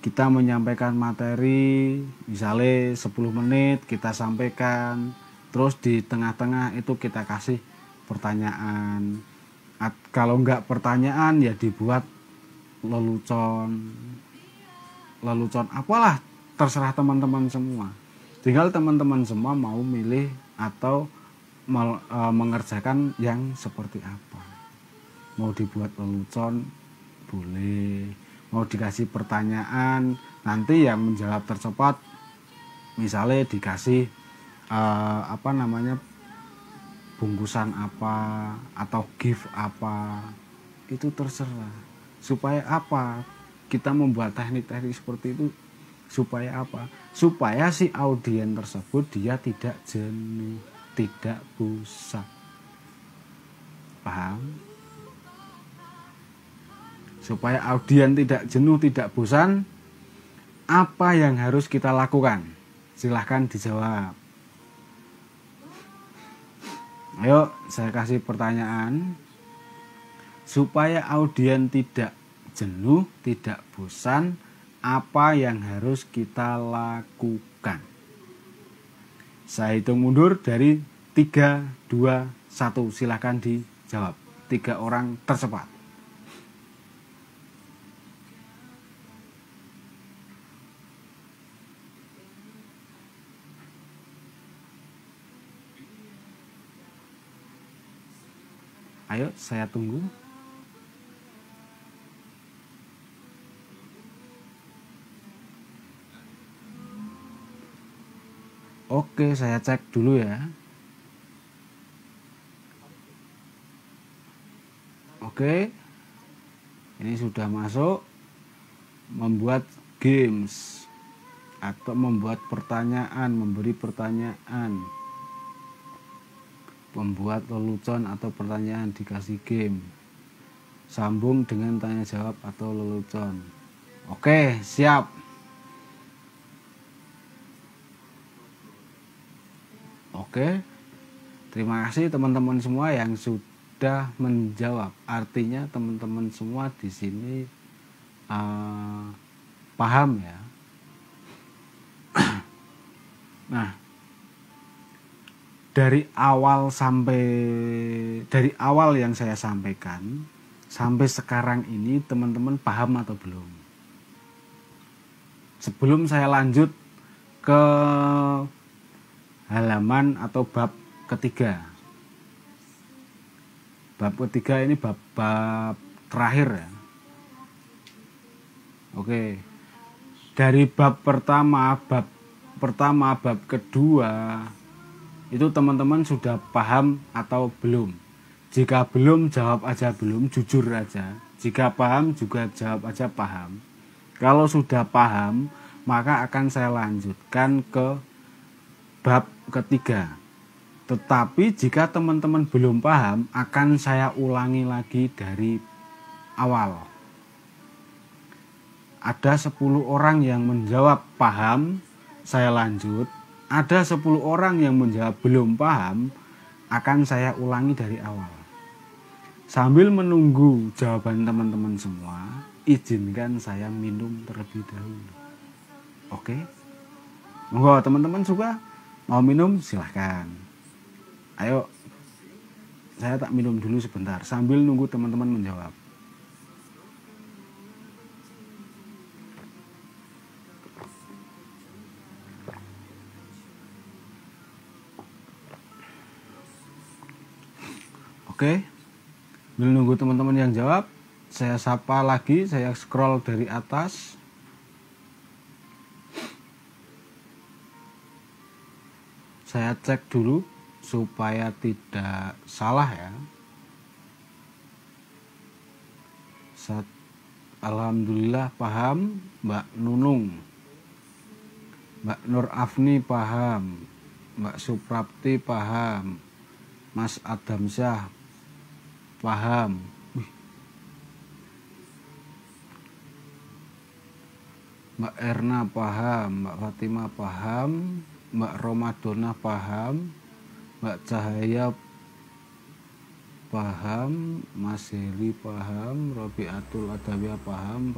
Kita menyampaikan materi, misalnya 10 menit kita sampaikan, terus di tengah-tengah itu kita kasih pertanyaan. Kalau enggak pertanyaan ya dibuat lelucon apalah, terserah teman-teman semua. Tinggal teman-teman semua mau milih atau mengerjakan yang seperti apa. Mau dibuat lelucon boleh, mau dikasih pertanyaan, nanti yang menjawab tercepat misalnya dikasih bungkusan apa atau gift apa, itu terserah. Supaya apa kita membuat teknik-teknik seperti itu? Supaya apa? Supaya si audien tersebut dia tidak jenuh, tidak bosan. Paham? Supaya audien tidak jenuh, tidak bosan, apa yang harus kita lakukan? Silahkan dijawab. Ayo, saya kasih pertanyaan. Supaya audien tidak jenuh, tidak bosan, apa yang harus kita lakukan? Saya hitung mundur dari 3, 2, 1. Silahkan dijawab. 3 orang tercepat. Ayo, saya tunggu. Oke, saya cek dulu ya. Oke, ini sudah masuk. Membuat games atau membuat pertanyaan, memberi pertanyaan, membuat lelucon atau pertanyaan, dikasih game, sambung dengan tanya jawab atau lelucon. Oke, siap. Oke, terima kasih teman-teman semua yang sudah menjawab. Artinya teman-teman semua di sini paham ya. Nah, dari awal yang saya sampaikan sampai sekarang ini teman-teman paham atau belum? Sebelum saya lanjut ke halaman atau bab ketiga. Bab ketiga ini bab terakhir ya. Oke. Dari bab pertama, bab kedua itu teman-teman sudah paham atau belum? Jika belum, jawab aja belum, jujur aja. Jika paham juga jawab aja paham. Kalau sudah paham, maka akan saya lanjutkan ke bab ketiga. Tetapi jika teman-teman belum paham, akan saya ulangi lagi dari awal. Ada 10 orang yang menjawab paham, saya lanjut. Ada 10 orang yang menjawab belum paham, akan saya ulangi dari awal. Sambil menunggu jawaban teman-teman semua, izinkan saya minum terlebih dahulu. Oke? Monggo teman-teman suka mau minum silahkan. Ayo, saya tak minum dulu sebentar sambil nunggu teman-teman menjawab. Oke, sambil nunggu teman-teman yang jawab, saya sapa lagi, saya scroll dari atas. Saya cek dulu supaya tidak salah ya. Alhamdulillah paham, Mbak Nunung. Mbak Nur Afni paham, Mbak Suprapti paham, Mas Adamsyah paham. Mbak Erna paham, Mbak Fatima paham, Mbak Romadona paham, Mbak Cahaya paham, Mas Heri paham, Robiatul Adawiyah paham.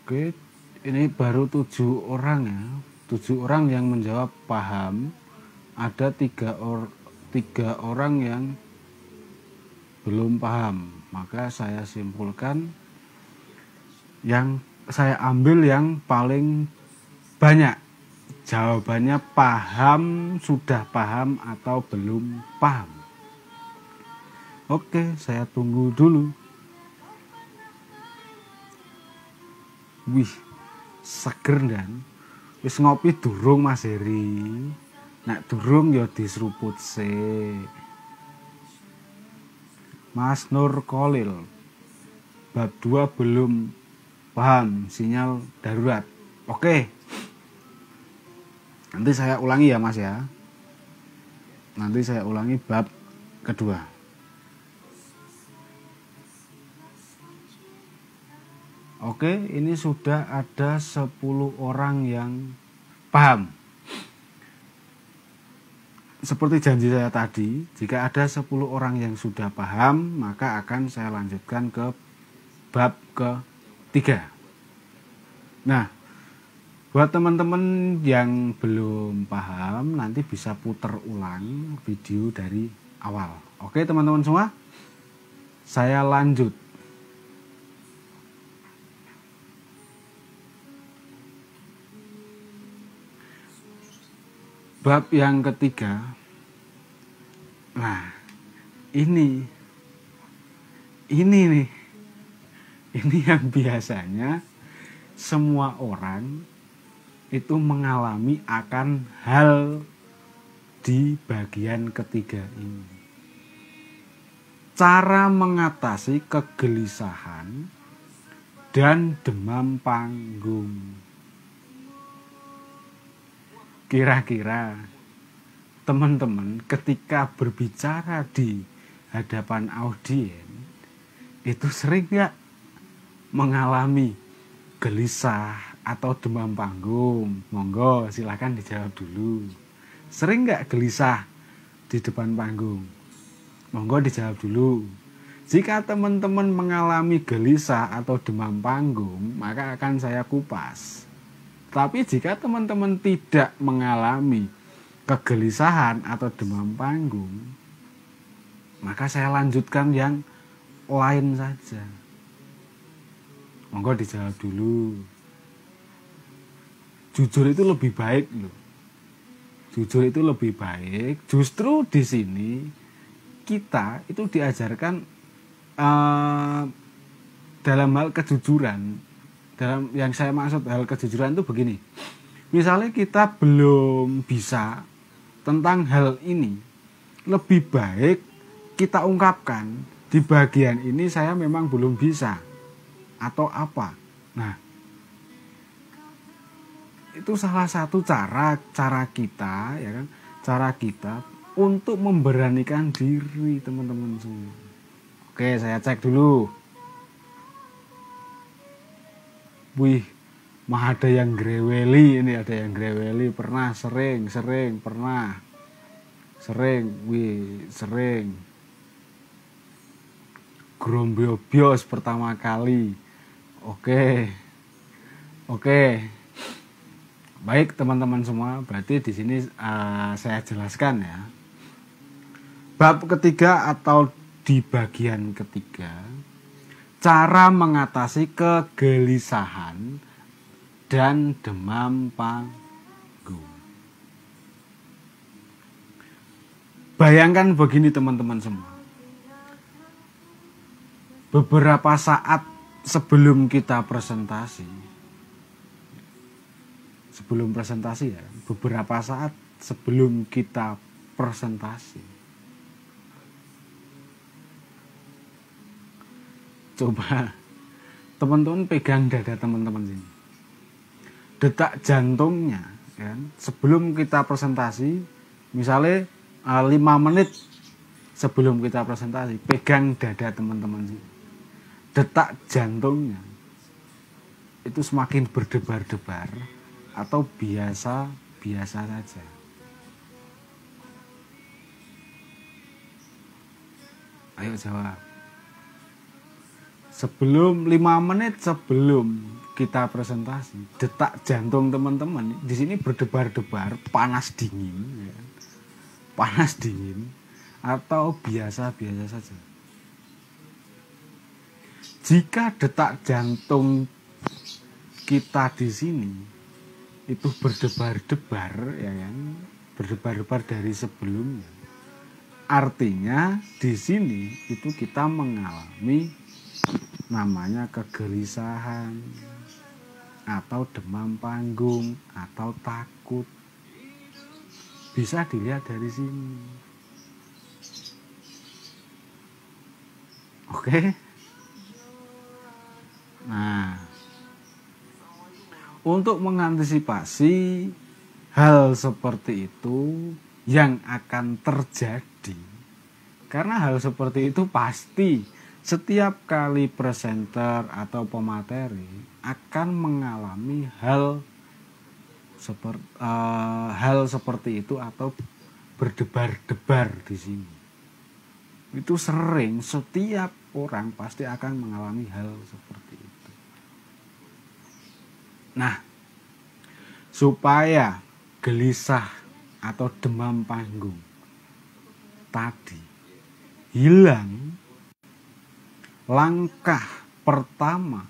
Oke, ini baru 7 orang ya. 7 orang yang menjawab paham. Ada 3 orang yang belum paham. Maka saya simpulkan, yang saya ambil yang paling banyak jawabannya paham, sudah paham atau belum paham. Oke, saya tunggu dulu. Wih, seger dan wis ngopi durung Mas Heri. Nek durung ya diseruput sik. Mas Nur Kolil, bab 2 belum paham, sinyal darurat. Oke, nanti saya ulangi ya Mas ya. Nanti saya ulangi bab kedua. Oke, ini sudah ada 10 orang yang paham. Seperti janji saya tadi, jika ada 10 orang yang sudah paham, maka akan saya lanjutkan ke bab ketiga. Nah, buat teman-teman yang belum paham, nanti bisa putar ulang video dari awal. Oke teman-teman semua, saya lanjut. Bab yang ketiga. Nah, ini nih. Ini yang biasanya semua orang itu mengalami akan hal di bagian ketiga ini. Cara mengatasi kegelisahan dan demam panggung. Kira-kira teman-teman ketika berbicara di hadapan audiens itu sering nggak mengalami gelisah atau demam panggung? Monggo silahkan dijawab dulu. Sering nggak gelisah di depan panggung? Monggo dijawab dulu. Jika teman-teman mengalami gelisah atau demam panggung, maka akan saya kupas. Tapi jika teman-teman tidak mengalami kegelisahan atau demam panggung, maka saya lanjutkan yang lain saja. Monggo dijawab dulu. Jujur itu lebih baik loh. Jujur itu lebih baik. Justru di sini kita itu diajarkan dalam hal kejujuran. Dalam yang saya maksud hal kejujuran itu begini. Misalnya kita belum bisa tentang hal ini, lebih baik kita ungkapkan di bagian ini saya memang belum bisa atau apa. Nah, itu salah satu cara kita, ya kan? Cara kita untuk memberanikan diri, teman-teman semua. Oke, saya cek dulu. Wih, mah ada yang greweli, ini ada yang greweli, pernah, sering, pernah. Sering. Grombobios pertama kali. Oke. Baik teman-teman semua, berarti di sini saya jelaskan ya. Bab ketiga atau di bagian ketiga, cara mengatasi kegelisahan dan demam panggung. Bayangkan begini teman-teman semua. Beberapa saat sebelum kita presentasi, ya, beberapa saat sebelum kita presentasi, coba teman-teman pegang dada teman-teman sini, detak jantungnya, kan? Sebelum kita presentasi, misalnya 5 menit sebelum kita presentasi, pegang dada teman-teman sini, detak jantungnya itu semakin berdebar-debar atau biasa saja. Ayo jawab. Sebelum 5 menit sebelum kita presentasi, detak jantung teman-teman di sini berdebar-debar, panas dingin, ya. Panas dingin atau biasa saja. Jika detak jantung kita di sini itu berdebar-debar, ya kan, berdebar-debar dari sebelumnya, artinya di sini itu kita mengalami namanya kegelisahan atau demam panggung atau takut. Bisa dilihat dari sini. Oke. Nah, untuk mengantisipasi hal seperti itu yang akan terjadi, karena hal seperti itu pasti setiap kali presenter atau pemateri akan mengalami hal seperti itu atau berdebar-debar di sini. Itu sering, setiap orang pasti akan mengalami hal seperti itu. Nah, supaya gelisah atau demam panggung tadi hilang, langkah pertama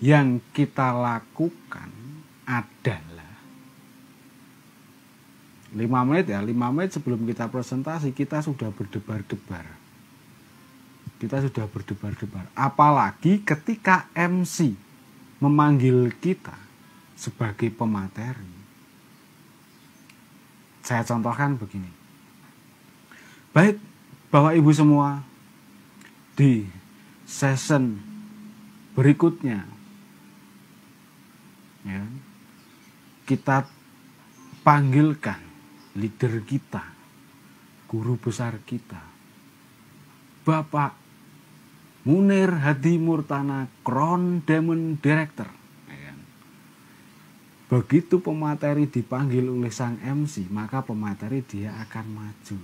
yang kita lakukan adalah 5 menit sebelum kita presentasi kita sudah berdebar-debar. Apalagi ketika MC memanggil kita sebagai pemateri. Saya contohkan begini. Baik, Bapak Ibu semua, di season berikutnya ya, kita panggilkan leader kita, guru besar kita, Bapak Munir Hadi Murtana, Crown Diamond Director, ya. Begitu pemateri dipanggil oleh sang MC, maka pemateri dia akan maju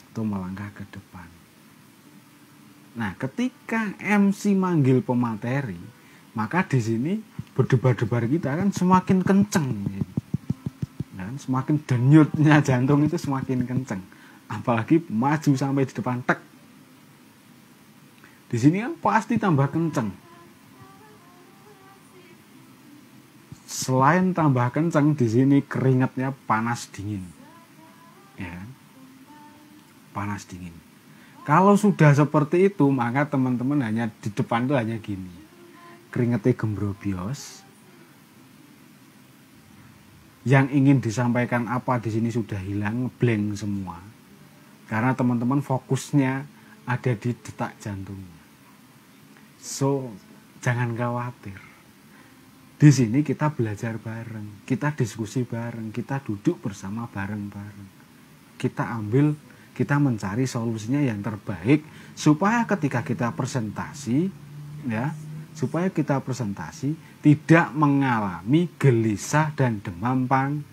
atau melangkah ke depan. Nah, ketika MC manggil pemateri, maka di sini berdebar-debar kita kan semakin kenceng. Dan semakin denyutnya jantung itu semakin kenceng. Apalagi maju sampai di depan tek. Di sini kan pasti tambah kenceng. Selain tambah kencang, di sini keringatnya panas dingin, ya, panas dingin. Kalau sudah seperti itu, maka teman-teman hanya di depan itu hanya gini, keringatnya gembrobios. Yang ingin disampaikan apa di sini sudah hilang, blank semua, karena teman-teman fokusnya ada di detak jantungnya. So, jangan khawatir. Di sini kita belajar bareng, kita diskusi bareng, kita duduk bersama bareng-bareng. Kita mencari solusinya yang terbaik supaya ketika kita presentasi, ya, supaya kita presentasi tidak mengalami gelisah dan demam panggung.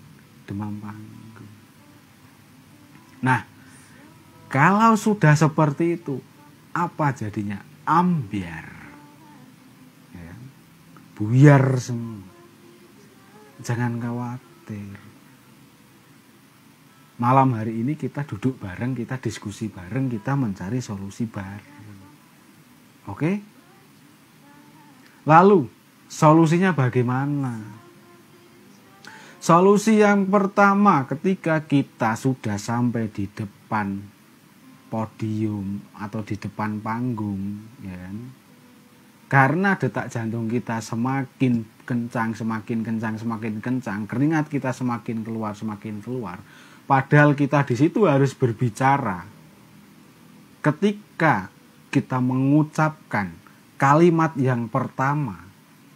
Nah, kalau sudah seperti itu, apa jadinya? Ambiar. Buyar semua. Jangan khawatir. Malam hari ini kita duduk bareng, kita diskusi bareng, kita mencari solusi bareng. Oke? Lalu, solusinya bagaimana? Solusi yang pertama, ketika kita sudah sampai di depan podium atau di depan panggung, ya kan? Karena detak jantung kita semakin kencang, keringat kita semakin keluar. Padahal kita di situ harus berbicara. Ketika kita mengucapkan kalimat yang pertama,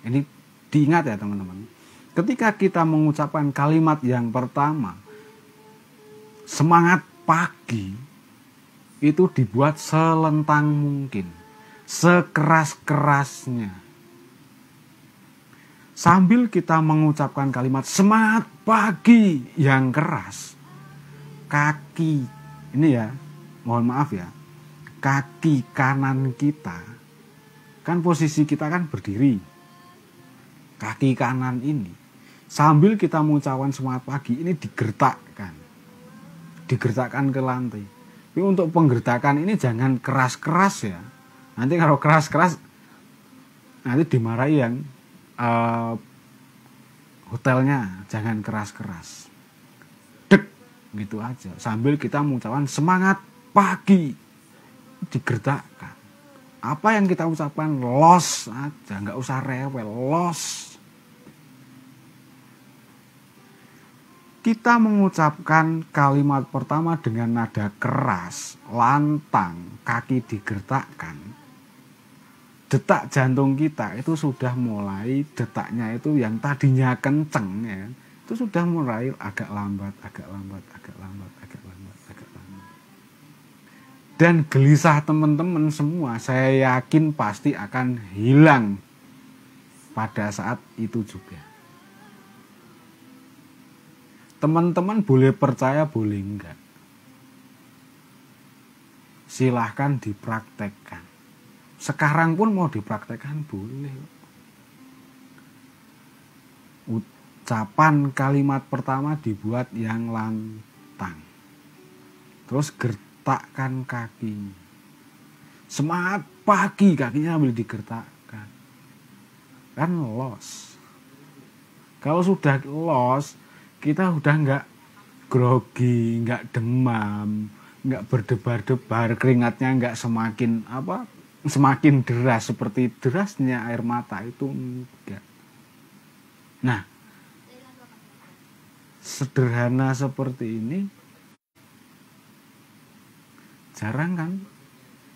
ini diingat ya teman-teman. Ketika kita mengucapkan kalimat yang pertama, semangat pagi itu dibuat selentang mungkin. Sekeras-kerasnya. Sambil kita mengucapkan kalimat semangat pagi yang keras, kaki, ini ya, mohon maaf ya, kaki kanan kita, kan posisi kita kan berdiri, kaki kanan ini, sambil kita mengucapkan semangat pagi, ini digertakkan ke lantai. Tapi untuk penggertakan ini jangan keras-keras ya. Nanti kalau keras-keras nanti dimarahi yang hotelnya. Jangan keras-keras, dek gitu aja sambil kita mengucapkan semangat pagi, digertakkan. Apa yang kita ucapkan los aja, nggak usah rewel, los. Kita mengucapkan kalimat pertama dengan nada keras, lantang, kaki digertakkan. Detak jantung kita itu sudah mulai, detaknya itu yang tadinya kenceng ya, itu sudah mulai agak lambat. Dan gelisah teman-teman semua saya yakin pasti akan hilang pada saat itu juga. Teman-teman boleh percaya boleh enggak, silahkan dipraktekkan. Sekarang pun mau dipraktekkan boleh. Ucapan kalimat pertama dibuat yang lantang. Terus gertakkan kaki. Semangat pagi, kakinya sambil digertakkan. Kan los. Kalau sudah los, kita udah nggak grogi, nggak demam, nggak berdebar-debar, keringatnya nggak semakin deras seperti derasnya air mata itu enggak. Nah, sederhana seperti ini jarang kan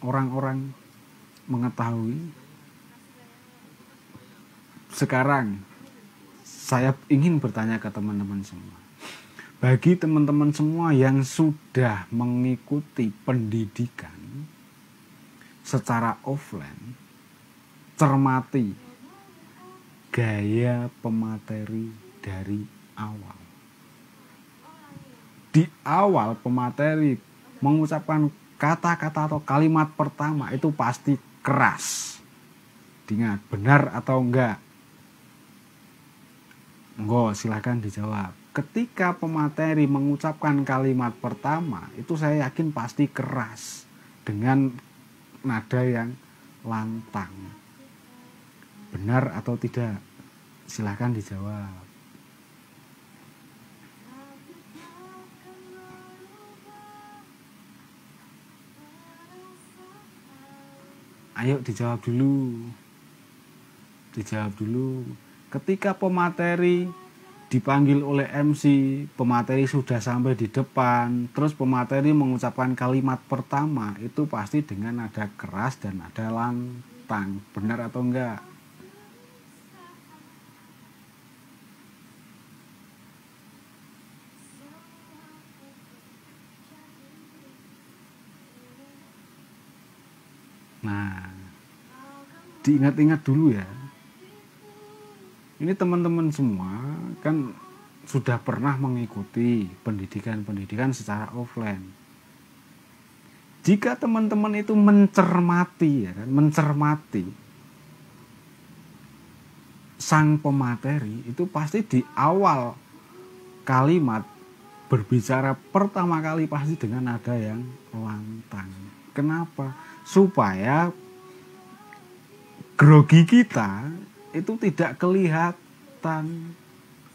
orang-orang mengetahui. Sekarang saya ingin bertanya ke teman-teman semua. Bagi teman-teman semua yang sudah mengikuti pendidikan secara offline, cermati gaya pemateri dari awal. Di awal pemateri mengucapkan kata-kata atau kalimat pertama itu pasti keras. Diingat, benar atau enggak? Monggo silahkan dijawab. Ketika pemateri mengucapkan kalimat pertama, itu saya yakin pasti keras dengan nada yang lantang. Benar atau tidak? Silahkan dijawab. Ayo dijawab dulu. Dijawab dulu. Ketika pemateri dipanggil oleh MC, pemateri sudah sampai di depan, terus pemateri mengucapkan kalimat pertama, itu pasti dengan nada keras dan nada lantang. Benar atau enggak? Nah, diingat-ingat dulu ya. Ini teman-teman semua kan sudah pernah mengikuti pendidikan-pendidikan secara offline. Jika teman-teman itu mencermati ya kan, mencermati sang pemateri, itu pasti di awal kalimat berbicara pertama kali pasti dengan nada yang lantang. Kenapa? Supaya grogi kita itu tidak kelihatan.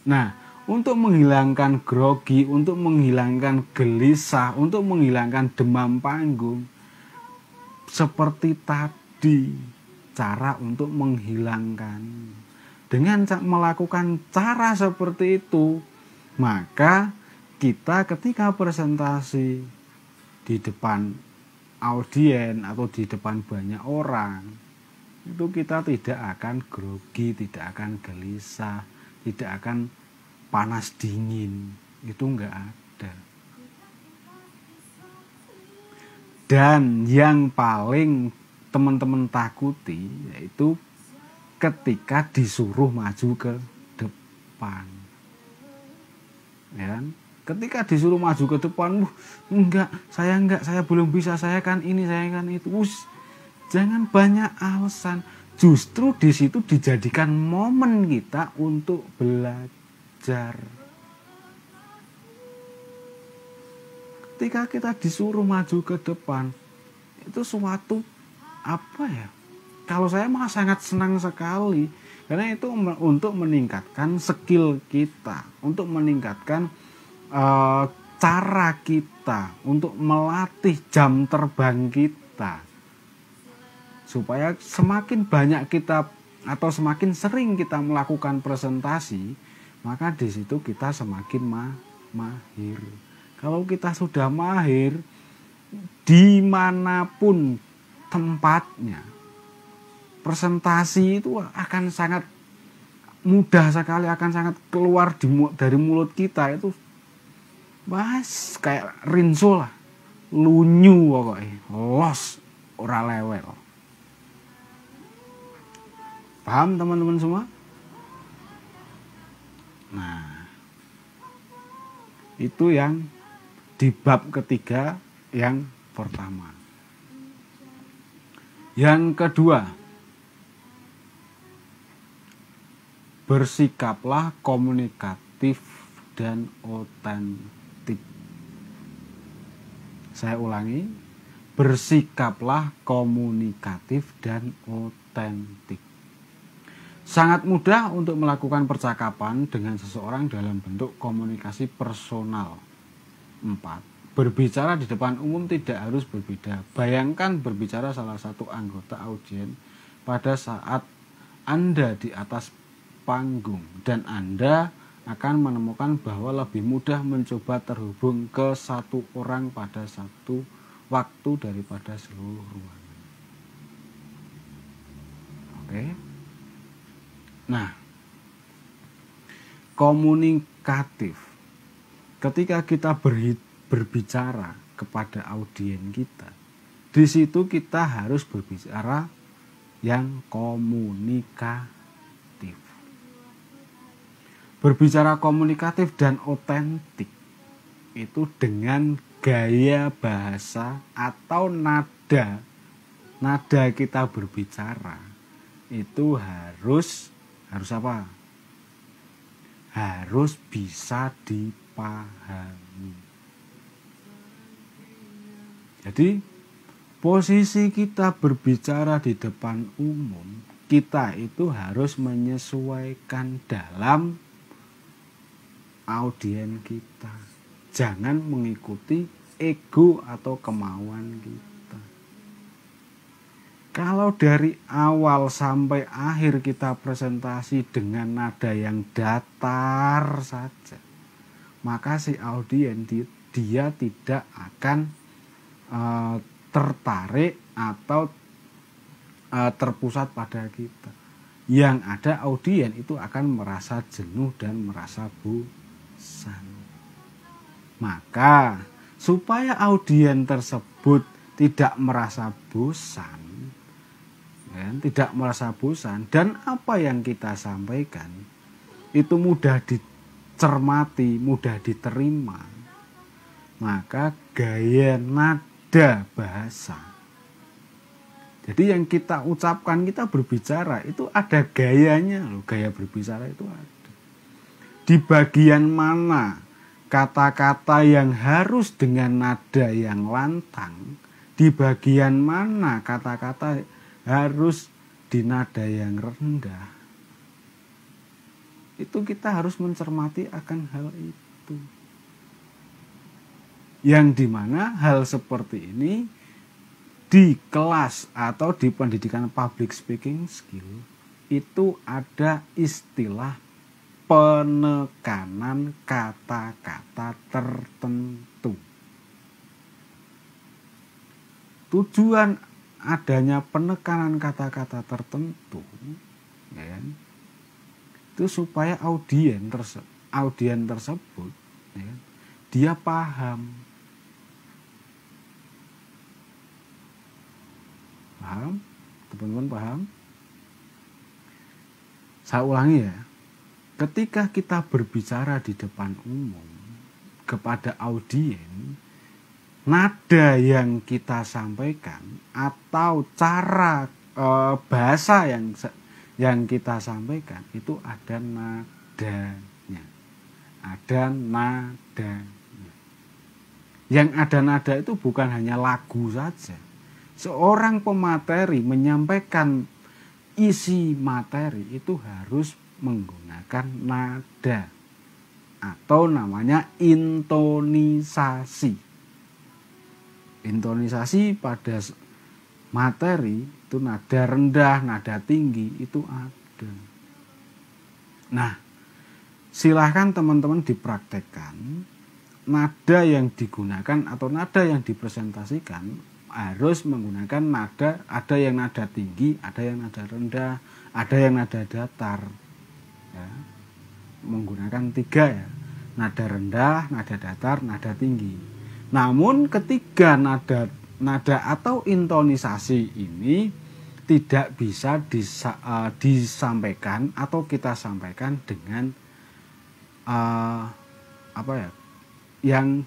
Nah, untuk menghilangkan grogi, untuk menghilangkan gelisah, untuk menghilangkan demam panggung, seperti tadi cara untuk menghilangkan. Dengan melakukan cara seperti itu, maka kita ketika presentasi di depan audien atau di depan banyak orang, itu kita tidak akan grogi, tidak akan gelisah, tidak akan panas dingin. Itu enggak ada. Dan yang paling teman-teman takuti yaitu ketika disuruh maju ke depan. Ya kan? Ketika disuruh maju ke depan, enggak, saya belum bisa, saya kan ini, saya kan itu. Jangan banyak alasan. Justru di situ dijadikan momen kita untuk belajar. Ketika kita disuruh maju ke depan, itu suatu apa ya? Kalau saya malah sangat senang sekali, karena itu untuk meningkatkan skill kita, untuk meningkatkan cara kita, untuk melatih jam terbang kita, supaya semakin banyak kita atau semakin sering kita melakukan presentasi, maka di situ kita semakin mahir. Kalau kita sudah mahir, dimanapun tempatnya, presentasi itu akan sangat mudah sekali, akan sangat keluar dari mulut kita itu. Mas kayak rinso lah, lunyu pokoknya, los ora lewel. Paham teman-teman semua? Nah, itu yang di bab ketiga yang pertama. Yang kedua, bersikaplah komunikatif dan otentik. Saya ulangi, bersikaplah komunikatif dan otentik. Sangat mudah untuk melakukan percakapan dengan seseorang dalam bentuk komunikasi personal. 4. Berbicara di depan umum tidak harus berbeda. Bayangkan berbicara salah satu anggota audien pada saat Anda di atas panggung dan Anda akan menemukan bahwa lebih mudah mencoba terhubung ke satu orang pada satu waktu daripada seluruh ruangan. Oke. Nah, komunikatif. Ketika kita berbicara kepada audien kita, di situ kita harus berbicara yang komunikatif. Berbicara komunikatif dan otentik itu dengan gaya bahasa atau nada kita berbicara itu harus apa? Harus bisa dipahami. Jadi posisi kita berbicara di depan umum, kita itu harus menyesuaikan dalam audien kita. Jangan mengikuti ego atau kemauan kita. Kalau dari awal sampai akhir kita presentasi dengan nada yang datar saja, maka si audien dia tidak akan tertarik atau terpusat pada kita. Yang ada audien itu akan merasa jenuh dan merasa bosan. Maka supaya audien tersebut tidak merasa bosan, dan apa yang kita sampaikan itu mudah dicermati, mudah diterima, maka gaya nada bahasa, jadi yang kita ucapkan, kita berbicara itu ada gayanya loh. Gaya berbicara itu ada. Di bagian mana kata-kata yang harus dengan nada yang lantang, di bagian mana kata-kata harus di nada yang rendah, itu kita harus mencermati akan hal itu. Yang dimana hal seperti ini di kelas atau di pendidikan public speaking skill itu ada istilah penekanan kata-kata tertentu. Tujuan adanya penekanan kata-kata tertentu, ya, itu supaya audien tersebut, ya, dia paham. Paham? Teman-teman paham? Saya ulangi ya. Ketika kita berbicara di depan umum kepada audien, nada yang kita sampaikan atau cara bahasa yang kita sampaikan itu ada nadanya. Ada nadanya. Yang ada nada itu bukan hanya lagu saja. Seorang pemateri menyampaikan isi materi itu harus menggunakan nada atau namanya intonisasi. Intonisasi pada materi itu nada rendah, nada tinggi itu ada. Nah, silahkan teman-teman dipraktekkan nada yang digunakan atau nada yang dipresentasikan harus menggunakan nada, ada yang nada tinggi, ada yang nada rendah, ada yang nada datar. Ya, menggunakan 3 ya, nada rendah, nada datar, nada tinggi. Namun ketiga nada atau intonisasi ini tidak bisa disampaikan atau kita sampaikan dengan yang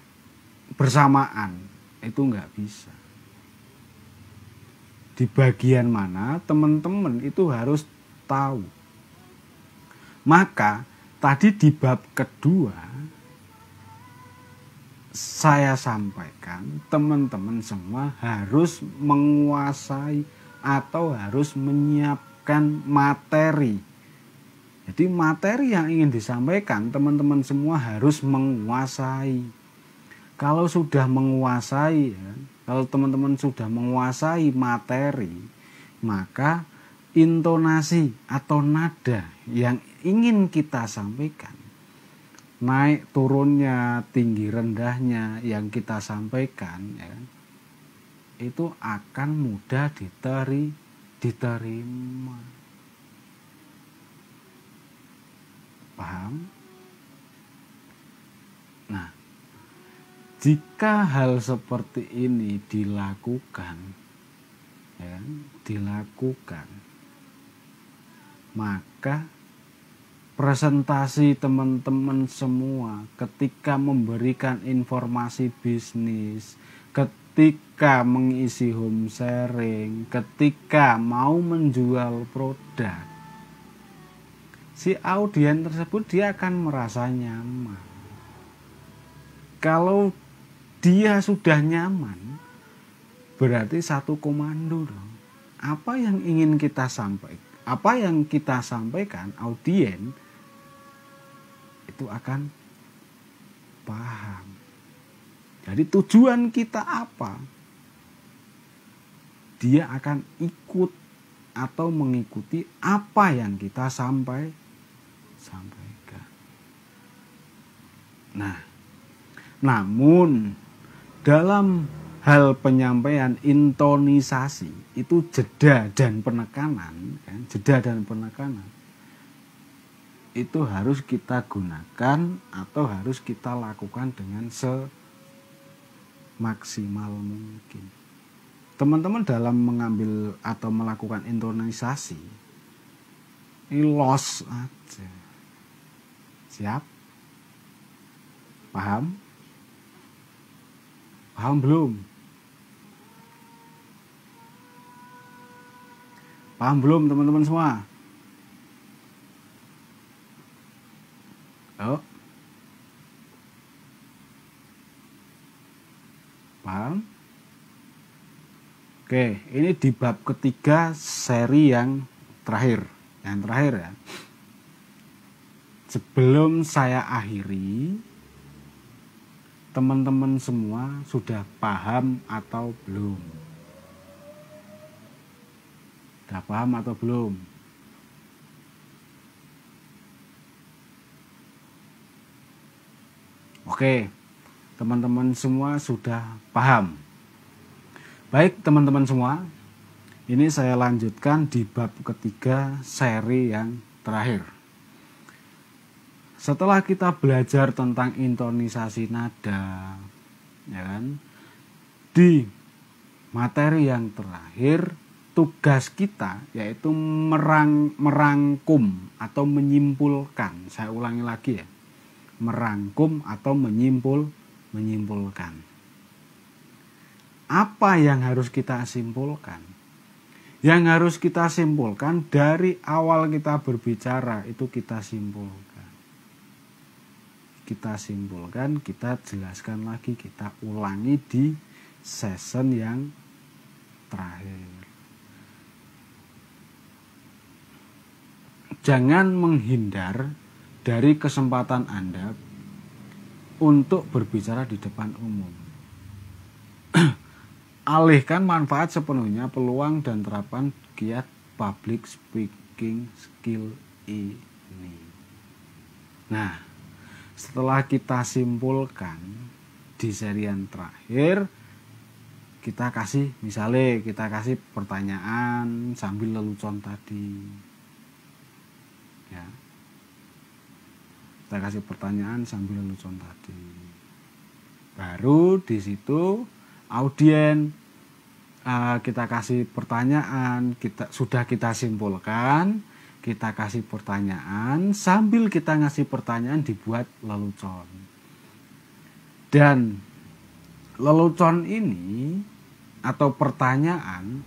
bersamaan, itu nggak bisa. Di bagian mana teman-teman itu harus tahu. Maka tadi di bab kedua saya sampaikan teman-teman semua harus menguasai atau harus menyiapkan materi. Jadi materi yang ingin disampaikan teman-teman semua harus menguasai. Kalau sudah menguasai, kalau teman-teman sudah menguasai materi, maka intonasi atau nada yang ingin kita sampaikan, naik turunnya, tinggi rendahnya yang kita sampaikan, ya, itu akan mudah diterima. Paham? Nah, jika hal seperti ini dilakukan, maka presentasi teman-teman semua, ketika memberikan informasi bisnis, ketika mengisi home sharing, ketika mau menjual produk, si audien tersebut dia akan merasa nyaman. Kalau dia sudah nyaman, berarti satu komando dong. Apa yang ingin kita sampaikan, apa yang kita sampaikan, audien itu akan paham. Jadi tujuan kita apa? Dia akan ikut atau mengikuti apa yang kita sampaikan. Nah, namun dalam hal penyampaian intonisasi itu jeda dan penekanan, jeda dan penekanan itu harus kita gunakan atau harus kita lakukan dengan semaksimal mungkin. Teman-teman dalam mengambil atau melakukan intonisasi ini los aja. Siap? Paham? Paham belum? Paham belum teman-teman semua? Oh. Paham? Oke, ini di bab ketiga seri yang terakhir. Yang terakhir ya. Sebelum saya akhiri, teman-teman semua sudah paham atau belum? Sudah paham atau belum? Oke, teman-teman semua sudah paham. Baik teman-teman semua, ini saya lanjutkan di bab ketiga seri yang terakhir. Setelah kita belajar tentang intonisasi nada, ya kan, di materi yang terakhir tugas kita yaitu merangkum atau menyimpulkan. Saya ulangi lagi ya, merangkum atau menyimpulkan. Apa yang harus kita simpulkan? Yang harus kita simpulkan dari awal kita berbicara itu kita simpulkan. Kita simpulkan, kita jelaskan lagi, kita ulangi di season yang terakhir. Jangan menghindar dari kesempatan Anda untuk berbicara di depan umum. Alihkan manfaat sepenuhnya peluang dan terapan giat public speaking skill ini. Nah, setelah kita simpulkan di seri yang terakhir, kita kasih pertanyaan sambil lelucon tadi. Ya. Kita kasih pertanyaan sambil lelucon tadi. Baru di situ audien kita kasih pertanyaan, sudah kita simpulkan, kita kasih pertanyaan, sambil kita ngasih pertanyaan dibuat lelucon. Dan lelucon ini atau pertanyaan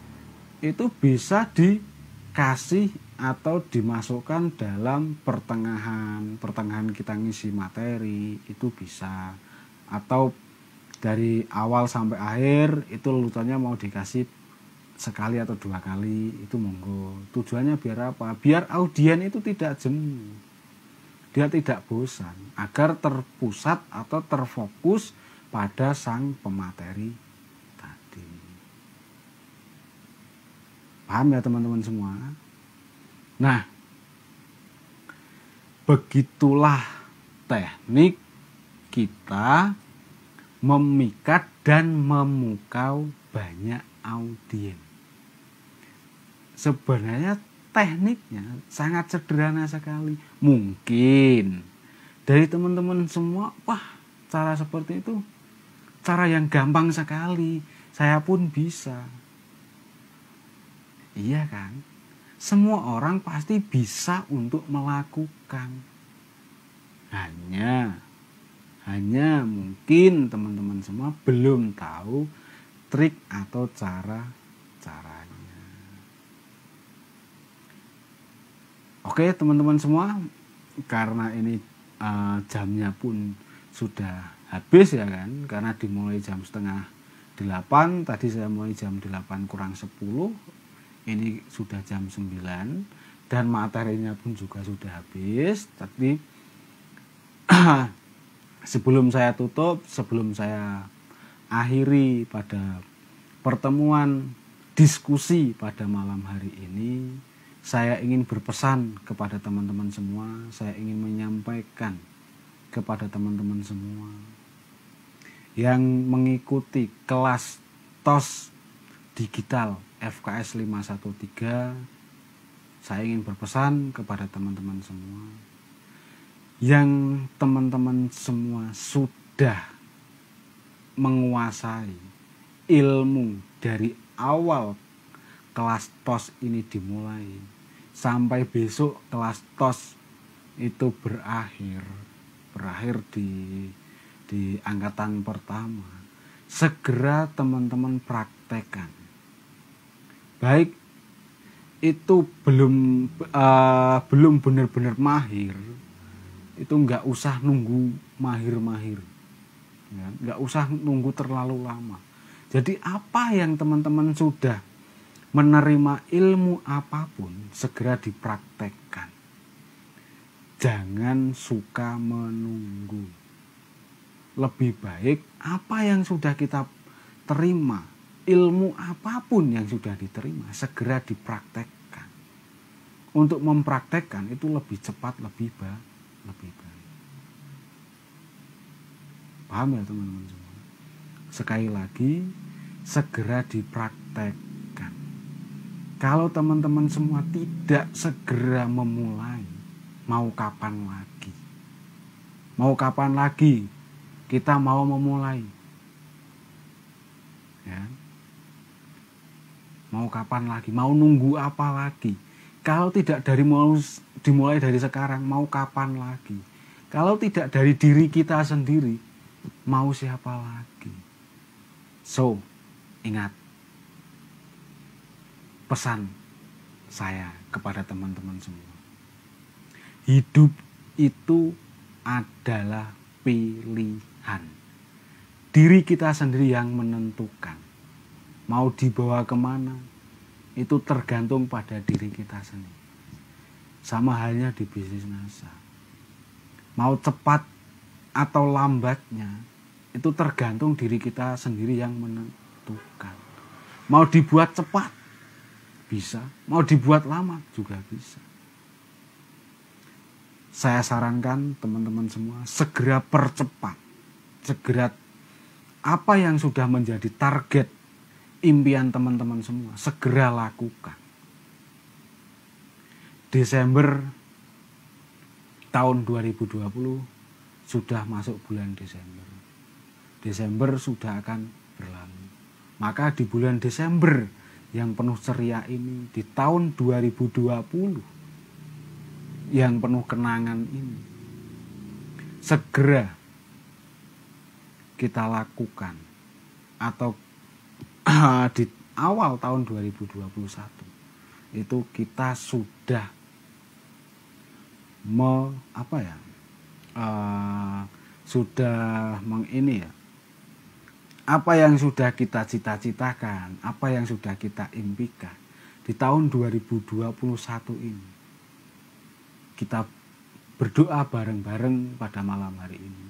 itu bisa dikasih atau dimasukkan dalam pertengahan kita ngisi materi, itu bisa. Atau dari awal sampai akhir itu leluconnya mau dikasih sekali atau 2 kali, itu monggo. Tujuannya biar apa? Biar audien itu tidak jenuh, dia tidak bosan, agar terpusat atau terfokus pada sang pemateri tadi. Paham ya teman-teman semua? Nah, begitulah teknik kita memikat dan memukau banyak audien. Sebenarnya tekniknya sangat sederhana sekali. Mungkin dari teman-teman semua, wah, cara seperti itu cara yang gampang sekali, saya pun bisa. Iya kan? Semua orang pasti bisa untuk melakukan. Hanya mungkin teman-teman semua belum tahu trik atau caranya. Oke teman-teman semua, karena ini jamnya pun sudah habis ya kan, karena dimulai jam setengah 8, tadi saya mulai jam 8 kurang 10, ini sudah jam 9 dan materinya pun juga sudah habis. Tapi sebelum saya tutup, sebelum saya akhiri pada pertemuan diskusi pada malam hari ini, saya ingin berpesan kepada teman-teman semua, saya ingin menyampaikan kepada teman-teman semua yang mengikuti kelas TOS digital FKS 513, saya ingin berpesan kepada teman-teman semua yang teman-teman semua sudah menguasai ilmu dari awal kelas TOS ini dimulai sampai besok kelas TOS itu berakhir di angkatan pertama. Segera teman-teman praktekkan. Baik itu belum benar-benar mahir, itu nggak usah nunggu mahir-mahir, ya, nggak usah nunggu terlalu lama. Jadi apa yang teman-teman sudah menerima ilmu apapun, segera dipraktekkan. Jangan suka menunggu. Lebih baik apa yang sudah kita terima, ilmu apapun yang sudah diterima, segera dipraktekkan. Untuk mempraktekkan itu lebih cepat, lebih baik. Paham ya teman-teman semua? Sekali lagi, segera dipraktekkan. Kalau teman-teman semua tidak segera memulai, mau kapan lagi? Mau kapan lagi kita mau memulai? Ya. Mau kapan lagi? Mau nunggu apa lagi? Kalau tidak dimulai dari sekarang, mau kapan lagi? Kalau tidak dari diri kita sendiri, mau siapa lagi? So, ingat pesan saya kepada teman-teman semua. Hidup itu adalah pilihan. Diri kita sendiri yang menentukan. Mau dibawa kemana, itu tergantung pada diri kita sendiri. Sama halnya di bisnis NASA. Mau cepat atau lambatnya, itu tergantung diri kita sendiri yang menentukan. Mau dibuat cepat, bisa. Mau dibuat lama, juga bisa. Saya sarankan teman-teman semua, segera percepat. Segera apa yang sudah menjadi target impian teman-teman semua, segera lakukan. Desember tahun 2020 sudah masuk bulan Desember. Desember sudah akan berlalu. Maka di bulan Desember yang penuh ceria ini, di tahun 2020 yang penuh kenangan ini, segera kita lakukan, atau di awal tahun 2021 itu kita sudah apa yang sudah kita cita-citakan, apa yang sudah kita impikan di tahun 2021 ini, kita berdoa bareng-bareng pada malam hari ini.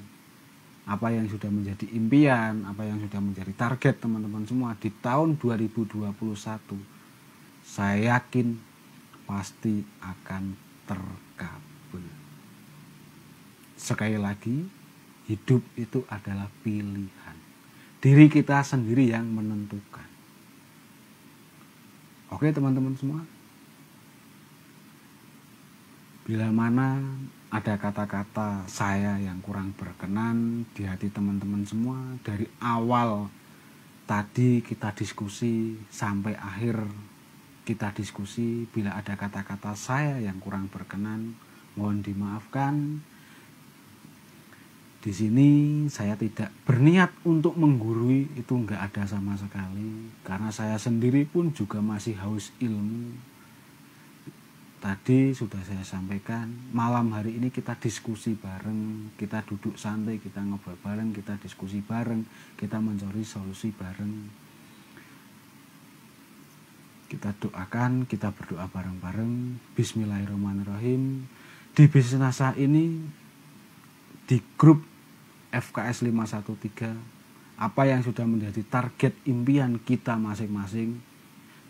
Apa yang sudah menjadi impian, apa yang sudah menjadi target teman-teman semua di tahun 2021, saya yakin pasti akan terkabul. Sekali lagi, hidup itu adalah pilihan. Diri kita sendiri yang menentukan. Oke teman-teman semua? Bila mana ada kata-kata saya yang kurang berkenan di hati teman-teman semua, dari awal tadi kita diskusi sampai akhir kita diskusi. Bila ada kata-kata saya yang kurang berkenan, mohon dimaafkan. Di sini saya tidak berniat untuk menggurui, itu enggak ada sama sekali. Karena saya sendiri pun juga masih haus ilmu. Tadi sudah saya sampaikan, malam hari ini kita diskusi bareng, kita duduk santai, kita ngobrol bareng, kita diskusi bareng, kita mencari solusi bareng. Kita doakan, kita berdoa bareng-bareng. Bismillahirrahmanirrahim. Di Bisnasa ini, di grup FKS 513, apa yang sudah menjadi target impian kita masing-masing,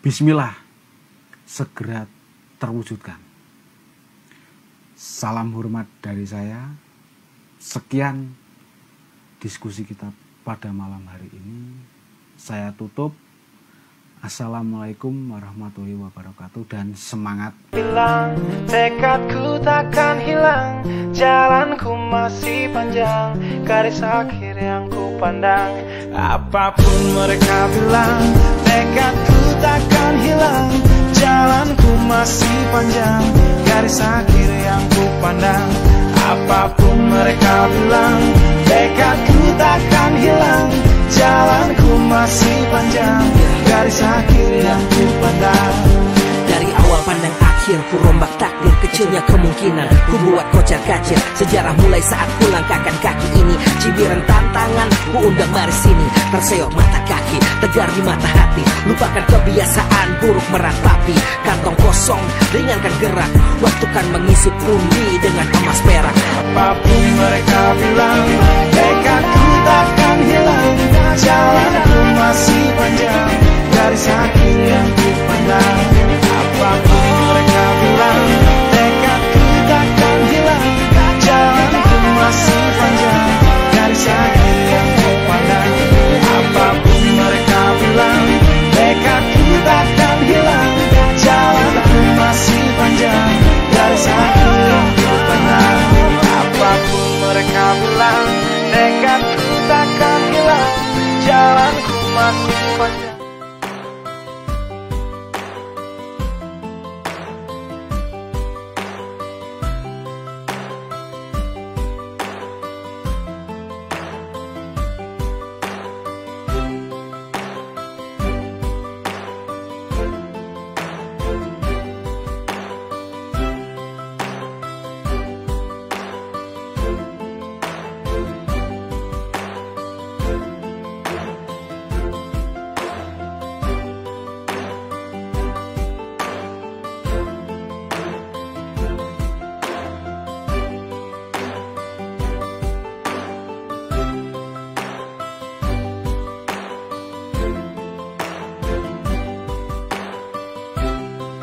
bismillah, segera terwujudkan. Salam hormat dari saya. Sekian diskusi kita pada malam hari ini. Saya tutup. Assalamualaikum warahmatullahi wabarakatuh dan semangat. Bilang tekadku takkan hilang, jalanku masih panjang, garis akhir yang ku pandang. Apapun mereka bilang, tekadku takkan hilang, jalanku masih panjang, garis akhir yang ku pandang. Apapun mereka bilang, tekadku takkan hilang, jalanku masih panjang, garis akhir yang ku pandang. Dari awal pandang akhir, ku rombak takdir, kecilnya kemungkinan ku buat kocar kacir. Sejarah mulai saat ku langkahkan kaki ini, cibiran tantangan ku undang mari sini. Terseok mata kaki, tegar di mata hati, lupakan kebiasaan buruk meratapi. Kantong kosong, ringankan gerak, waktu kan mengisi pundi dengan emas perak.